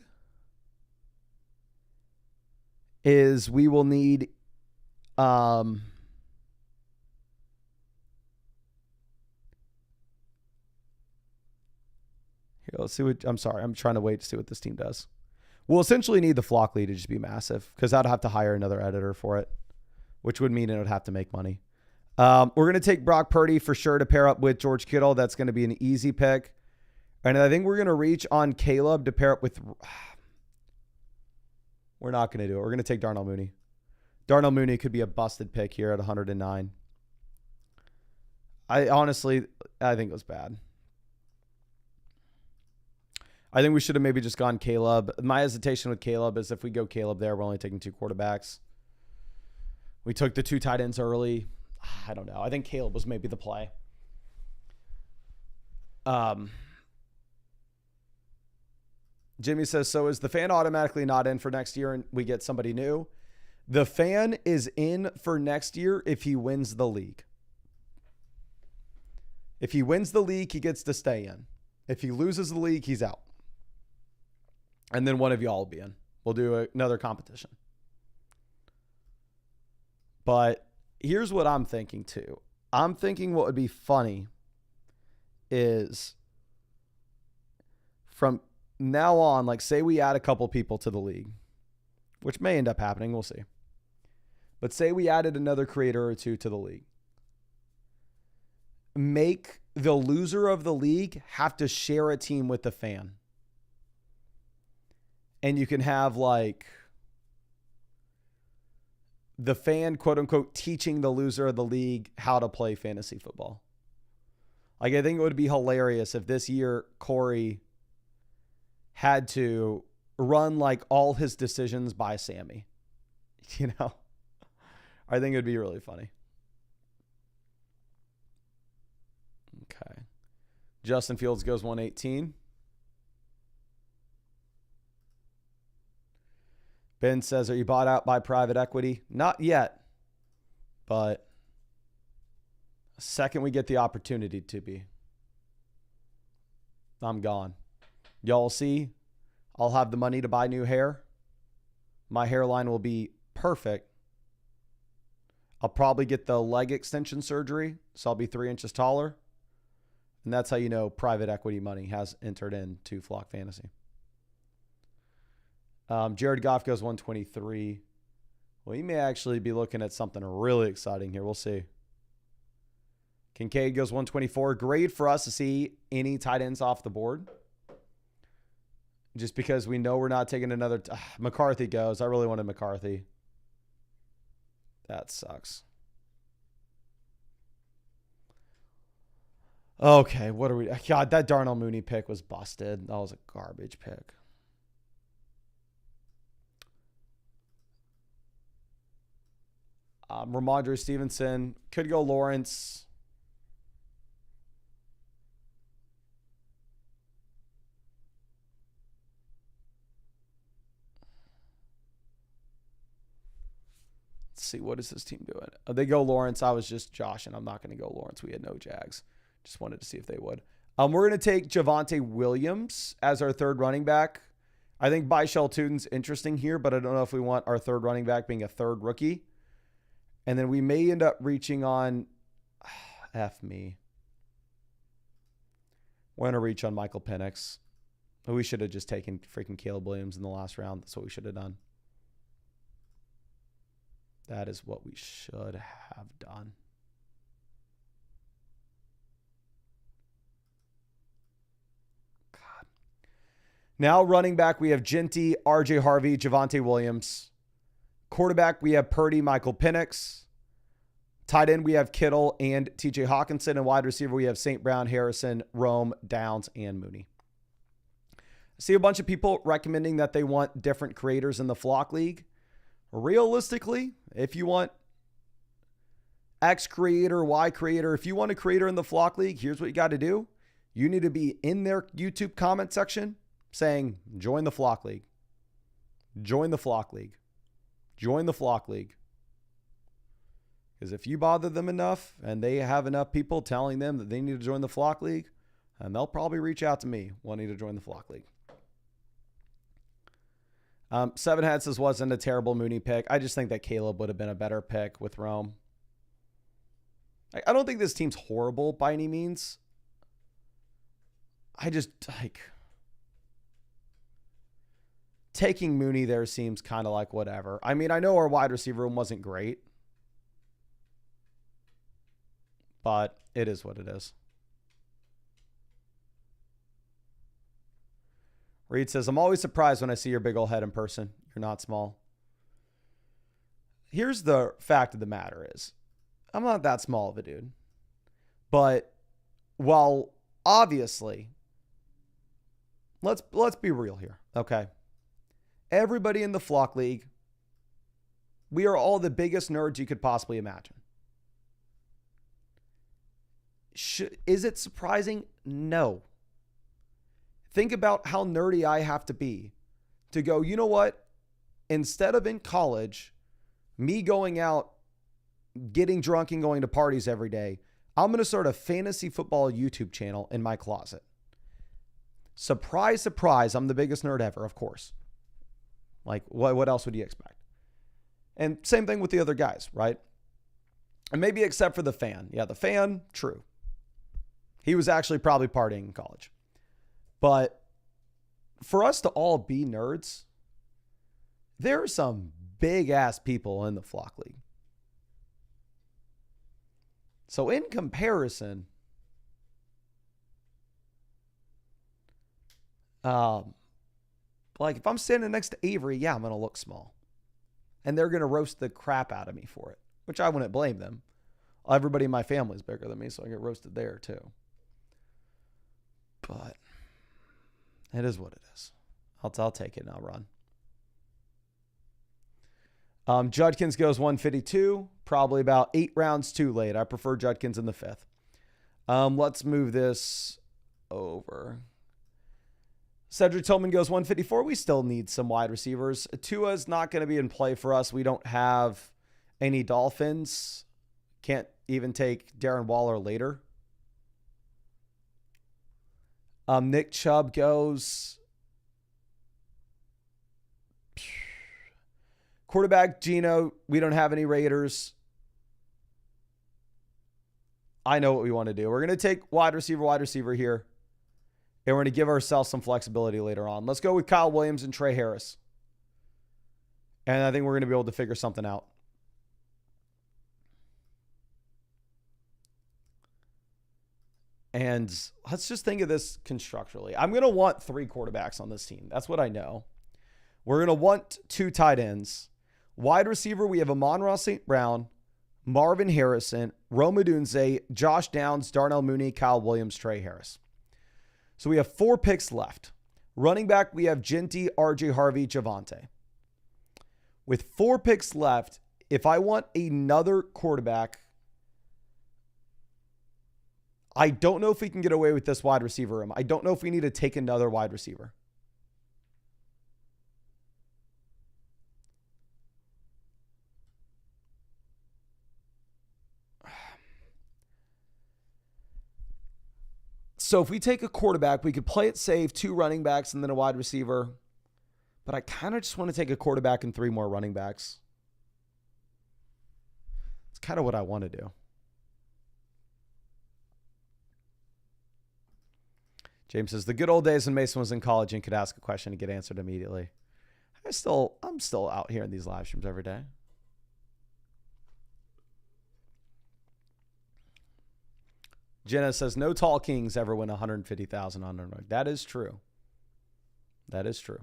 Speaker 1: is we will need here, Here, let's see what. I'm sorry. I'm trying to wait to see what this team does. We'll essentially need the flock lead to just be massive because I'd have to hire another editor for it, which would mean it would have to make money. We're going to take Brock Purdy for sure to pair up with George Kittle. That's going to be an easy pick. And I think we're going to reach on Caleb to pair up with. We're not going to do it. We're going to take Darnell Mooney. Darnell Mooney could be a busted pick here at 109. I think it was bad. I think we should have maybe just gone Caleb. My hesitation with Caleb is if we go Caleb there, we're only taking 2 quarterbacks. We took the 2 tight ends early. I don't know. I think Caleb was maybe the play. Jimmy says, so is the fan automatically not in for next year and we get somebody new? The fan is in for next year if he wins the league. If he wins the league, he gets to stay in. If he loses the league, he's out. And then one of y'all will be in. We'll do another competition. But here's what I'm thinking too. I'm thinking what would be funny is from now on, like say we add a couple people to the league, which may end up happening. We'll see. But say we added another creator or 2 to the league. Make the loser of the league have to share a team with the fan. And you can have like the fan, quote unquote, teaching the loser of the league how to play fantasy football. Like, I think it would be hilarious if this year Corey had to run like all his decisions by Sammy. You know, I think it would be really funny. Okay. Justin Fields goes 118. Ben says, are you bought out by private equity? Not yet. But second we get the opportunity to be, I'm gone. Y'all see, I'll have the money to buy new hair. My hairline will be perfect. I'll probably get the leg extension surgery, so I'll be 3 inches taller. And that's how you know private equity money has entered into Flock Fantasy. Jared Goff goes 123. Well, he may actually be looking at something really exciting here. We'll see. Kincaid goes 124. Great for us to see any tight ends off the board. Just because we know we're not taking another. McCarthy goes. I really wanted McCarthy. That sucks. Okay, what are we? God, that Darnell Mooney pick was busted. That was a garbage pick. Ramondre Stevenson. Could go Lawrence. Let's see, what is this team doing? They go Lawrence. I was just joshing. I'm not going to go Lawrence. We had no Jags. Just wanted to see if they would. We're going to take Javonte Williams as our third running back. I think Byshell Tutin's interesting here, but I don't know if we want our third running back being a third rookie. And then we may end up reaching on, F me. We're going to reach on Michael Penix. We should have just taken freaking Caleb Williams in the last round. That's what we should have done. That is what we should have done. God. Now running back, we have Genty, RJ Harvey, Javonte Williams. Quarterback, we have Purdy, Michael Penix. Tight end, we have Kittle and TJ Hawkinson. And wide receiver, we have St. Brown, Harrison, Rome, Downs, and Mooney. I see a bunch of people recommending that they want different creators in the Flock League. Realistically, if you want X creator, Y creator, if you want a creator in the Flock League, here's what you got to do. You need to be in their YouTube comment section saying, join the Flock League. Join the Flock League. Join the Flock League. Because if you bother them enough and they have enough people telling them that they need to join the Flock League, and they'll probably reach out to me wanting to join the Flock League. Seven Head says wasn't a terrible Mooney pick. I just think that Caleb would have been a better pick with Rome. I don't think this team's horrible by any means. I just, taking Mooney there seems kind of like whatever. I mean, I know our wide receiver room wasn't great, but it is what it is. Reed says, I'm always surprised when I see your big old head in person. You're not small. Here's the fact of the matter is, I'm not that small of a dude. But while obviously, let's be real here, okay? Everybody in the Flock League, we are all the biggest nerds you could possibly imagine. Is it surprising? No. Think about how nerdy I have to be to go, you know what? Instead of in college, me going out, getting drunk and going to parties every day, I'm going to start a fantasy football YouTube channel in my closet. Surprise, surprise, I'm the biggest nerd ever, of course. Like, what else would you expect? And same thing with the other guys, right? And maybe except for the fan. Yeah, the fan, true. He was actually probably partying in college. But for us to all be nerds, there are some big-ass people in the Flock League. So in comparison, like if I'm standing next to Avery, yeah, I'm going to look small. And they're going to roast the crap out of me for it, which I wouldn't blame them. Everybody in my family is bigger than me, so I get roasted there too. But it is what it is. I'll take it and I'll run. Judkins goes 152, probably about 8 rounds too late. I prefer Judkins in the 5th. Let's move this over. Cedric Tillman goes 154. We still need some wide receivers. Tua's not going to be in play for us. We don't have any Dolphins. Can't even take Darren Waller later. Nick Chubb goes... Quarterback, Geno, we don't have any Raiders. I know what we want to do. We're going to take wide receiver here. And we're going to give ourselves some flexibility later on. Let's go with Kyle Williams and Trey Harris. And I think we're going to be able to figure something out. And let's just think of this constructually. I'm going to want 3 quarterbacks on this team. That's what I know. We're going to want 2 tight ends. Wide receiver, we have Amon-Ra St. Brown, Marvin Harrison, Rome Odunze, Josh Downs, Darnell Mooney, Kyle Williams, Trey Harris. So we have 4 picks left. Running back, we have Ginty, RJ Harvey, Javonte. With 4 picks left, if I want another quarterback, I don't know if we can get away with this wide receiver room. I don't know if we need to take another wide receiver. So if we take a quarterback, we could play it safe, 2 running backs and then a wide receiver. But I kind of just want to take a quarterback and 3 more running backs. It's kind of what I want to do. James says, the good old days when Mason was in college and could ask a question and get answered immediately. I'm still out here in these live streams every day. Jenna says, no tall kings ever win 150,000 on Underdog. That is true. That is true.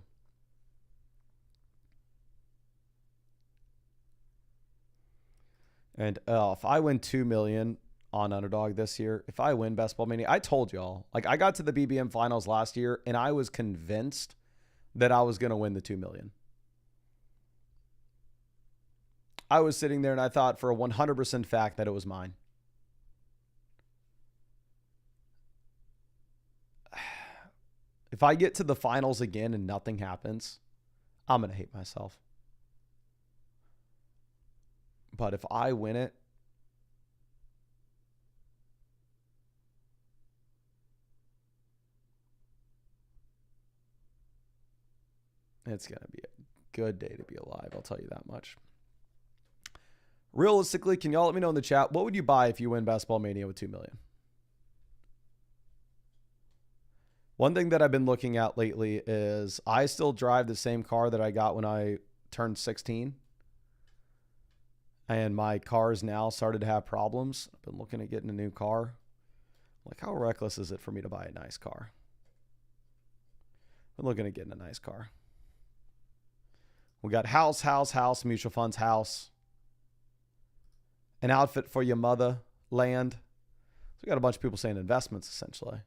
Speaker 1: And if I win $2 million on Underdog this year, if I win Best Ball Mania, I told y'all, like I got to the BBM finals last year and I was convinced that I was going to win the $2 million. I was sitting there and I thought for a 100% fact that it was mine. If I get to the finals again and nothing happens, I'm going to hate myself. But if I win it, it's going to be a good day to be alive. I'll tell you that much. Realistically, can y'all let me know in the chat, what would you buy if you win Best Ball Mania with $2 million? One thing that I've been looking at lately is I still drive the same car that I got when I turned 16. And my cars now started to have problems. I've been looking at getting a new car. Like, how reckless is it for me to buy a nice car? I'm looking at getting a nice car. We got house, mutual funds, house. An outfit for your mother, land. So we got a bunch of people saying investments, essentially.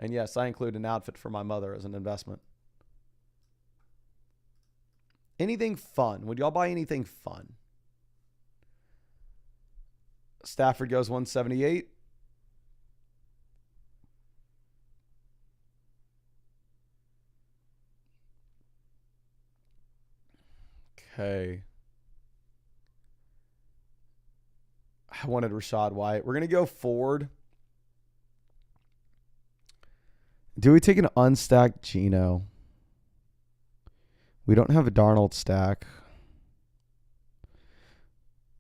Speaker 1: And yes, I include an outfit for my mother as an investment. Anything fun? Would y'all buy anything fun? Stafford goes 178. Okay. I wanted Rashad White. We're going to go Ford. Do we take an unstacked Geno? We don't have a Darnold stack.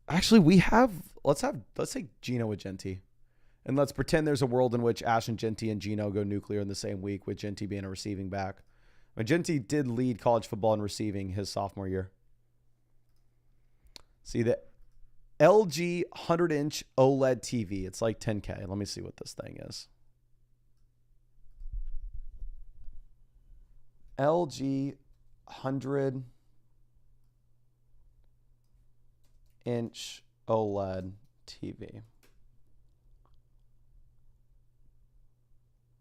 Speaker 1: Actually, we have. Let's take Geno with Genty. And let's pretend there's a world in which Ash and Genty and Geno go nuclear in the same week, with Genty being a receiving back. But Genty did lead college football in receiving his sophomore year. See, the LG 100-inch OLED TV. It's like $10K. Let me see what this thing is. LG 100-inch OLED TV.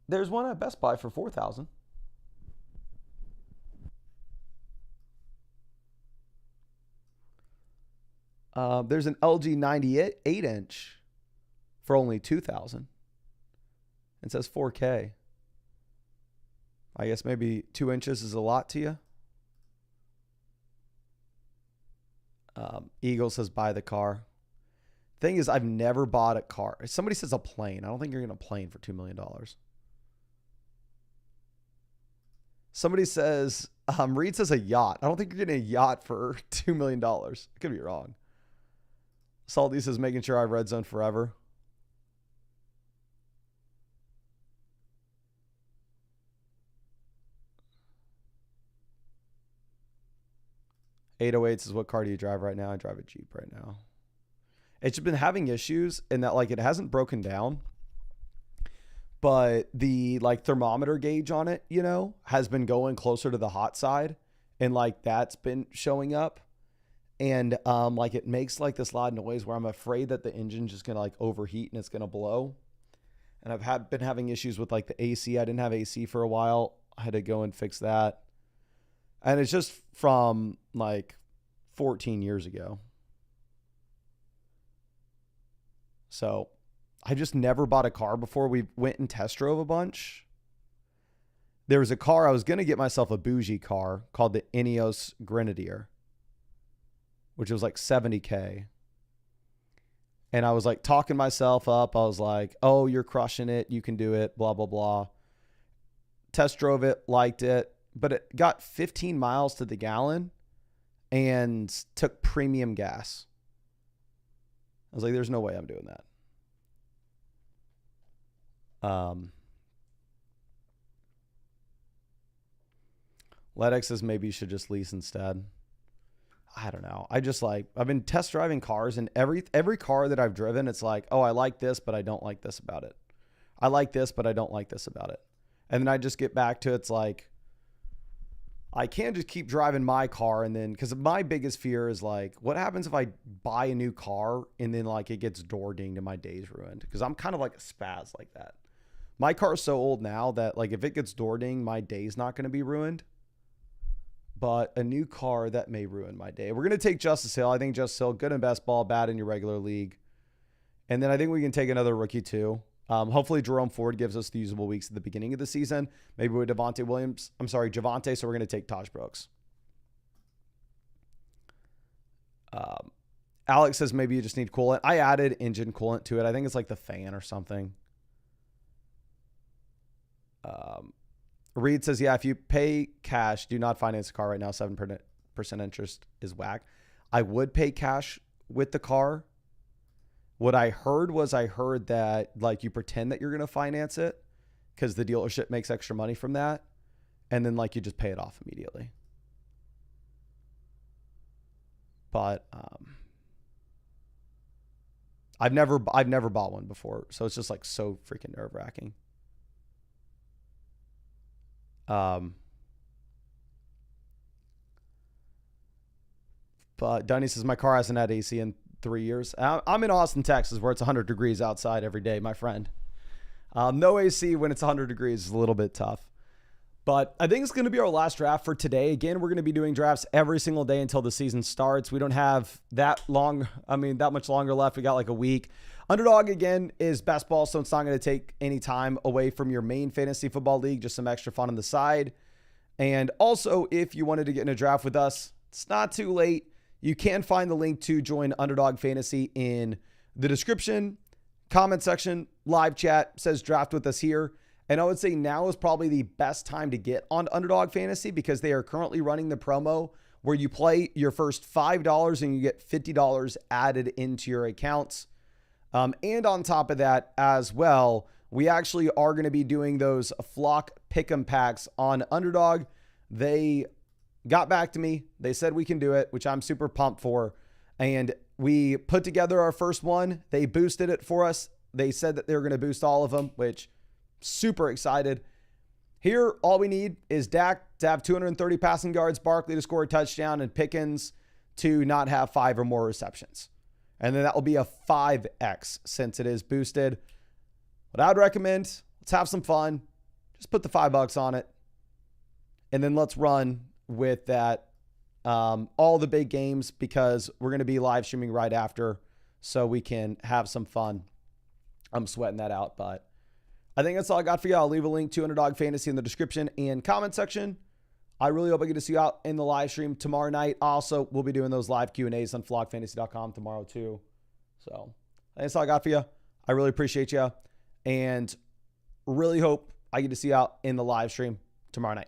Speaker 1: There's one at Best Buy for $4,000. There's an LG 98-inch for only $2,000. It says 4K. I guess maybe 2 inches is a lot to you. Eagle says buy the car. Thing is, I've never bought a car. If somebody says a plane, I don't think you're going to plane for $2 million. Somebody says, Reed says a yacht. I don't think you're getting a yacht for $2 million. I could be wrong. Salty says making sure I have red zone forever. .808 is what car do you drive right now? I drive a Jeep right now. It's been having issues in that, like, it hasn't broken down, but the like thermometer gauge on it, you know, has been going closer to the hot side, and like that's been showing up, and like it makes like this loud noise where I'm afraid that the engine's just gonna like overheat and it's gonna blow. And I've been having issues with like the AC. I didn't have AC for a while. I had to go and fix that. And it's just from like 14 years ago. So I just never bought a car before. We went and test drove a bunch. There was a car. I was going to get myself a bougie car called the Ineos Grenadier, which was like $70K. And I was like talking myself up. I was like, oh, you're crushing it. You can do it. Blah, blah, blah. Test drove it, liked it. But it got 15 miles to the gallon and took premium gas. I was like, there's no way I'm doing that. Ledex says maybe you should just lease instead. I don't know. I've been test driving cars, and every car that I've driven, it's like, oh, I like this, but I don't like this about it. I like this, but I don't like this about it. And then I just get back to, it's like, I can't just keep driving my car, and then, because my biggest fear is like, what happens if I buy a new car and then like it gets door dinged and my day's ruined? Because I'm kind of like a spaz like that. My car is so old now that like if it gets door dinged, my day's not going to be ruined. But a new car, that may ruin my day. We're going to take Justice Hill. I think Justice Hill, good in best ball, bad in your regular league. And then I think we can take another rookie too. Hopefully Jerome Ford gives us the usable weeks at the beginning of the season. Maybe with Javonte. So we're going to take Taj Brooks. Alex says maybe you just need coolant. I added engine coolant to it. I think it's like the fan or something. Reed says, yeah, if you pay cash, do not finance a car right now. 7% interest is whack. I would pay cash with the car. What I heard that like you pretend that you're going to finance it because the dealership makes extra money from that. And then like you just pay it off immediately. But I've never bought one before, so it's just like so freaking nerve-wracking. But Dunny says my car hasn't had AC in 3 years. I'm in Austin, Texas, where it's 100 degrees outside every day, my friend. No AC when it's 100 degrees is a little bit tough. But I think it's going to be our last draft for today. Again, we're going to be doing drafts every single day until the season starts. We don't have that much longer left. We got like a week. Underdog, again, is best ball, so it's not going to take any time away from your main fantasy football league, just some extra fun on the side. And also, if you wanted to get in a draft with us, it's not too late. You can find the link to join Underdog Fantasy in the description, comment section, live chat, says draft with us here. And I would say now is probably the best time to get on Underdog Fantasy because they are currently running the promo where you play your first $5 and you get $50 added into your accounts. And on top of that as well, we actually are going to be doing those flock pick'em packs on Underdog. They got back to me. They said we can do it, which I'm super pumped for. And we put together our first one. They boosted it for us. They said that they were going to boost all of them, which super excited. Here, all we need is Dak to have 230 passing yards, Barkley to score a touchdown, and Pickens to not have 5 or more receptions. And then that will be a 5X since it is boosted. What I would recommend, let's have some fun. Just put the $5 on it. And then let's run with that all the big games because we're going to be live streaming right after so we can have some fun. I'm sweating that out, but I think that's all I got for you. I'll leave a link to Underdog Fantasy in the description and comment section. I really hope I get to see you out in the live stream tomorrow night. Also, we'll be doing those live Q&As on flockfantasy.com tomorrow too. So that's all I got for you. I really appreciate you and really hope I get to see you out in the live stream tomorrow night.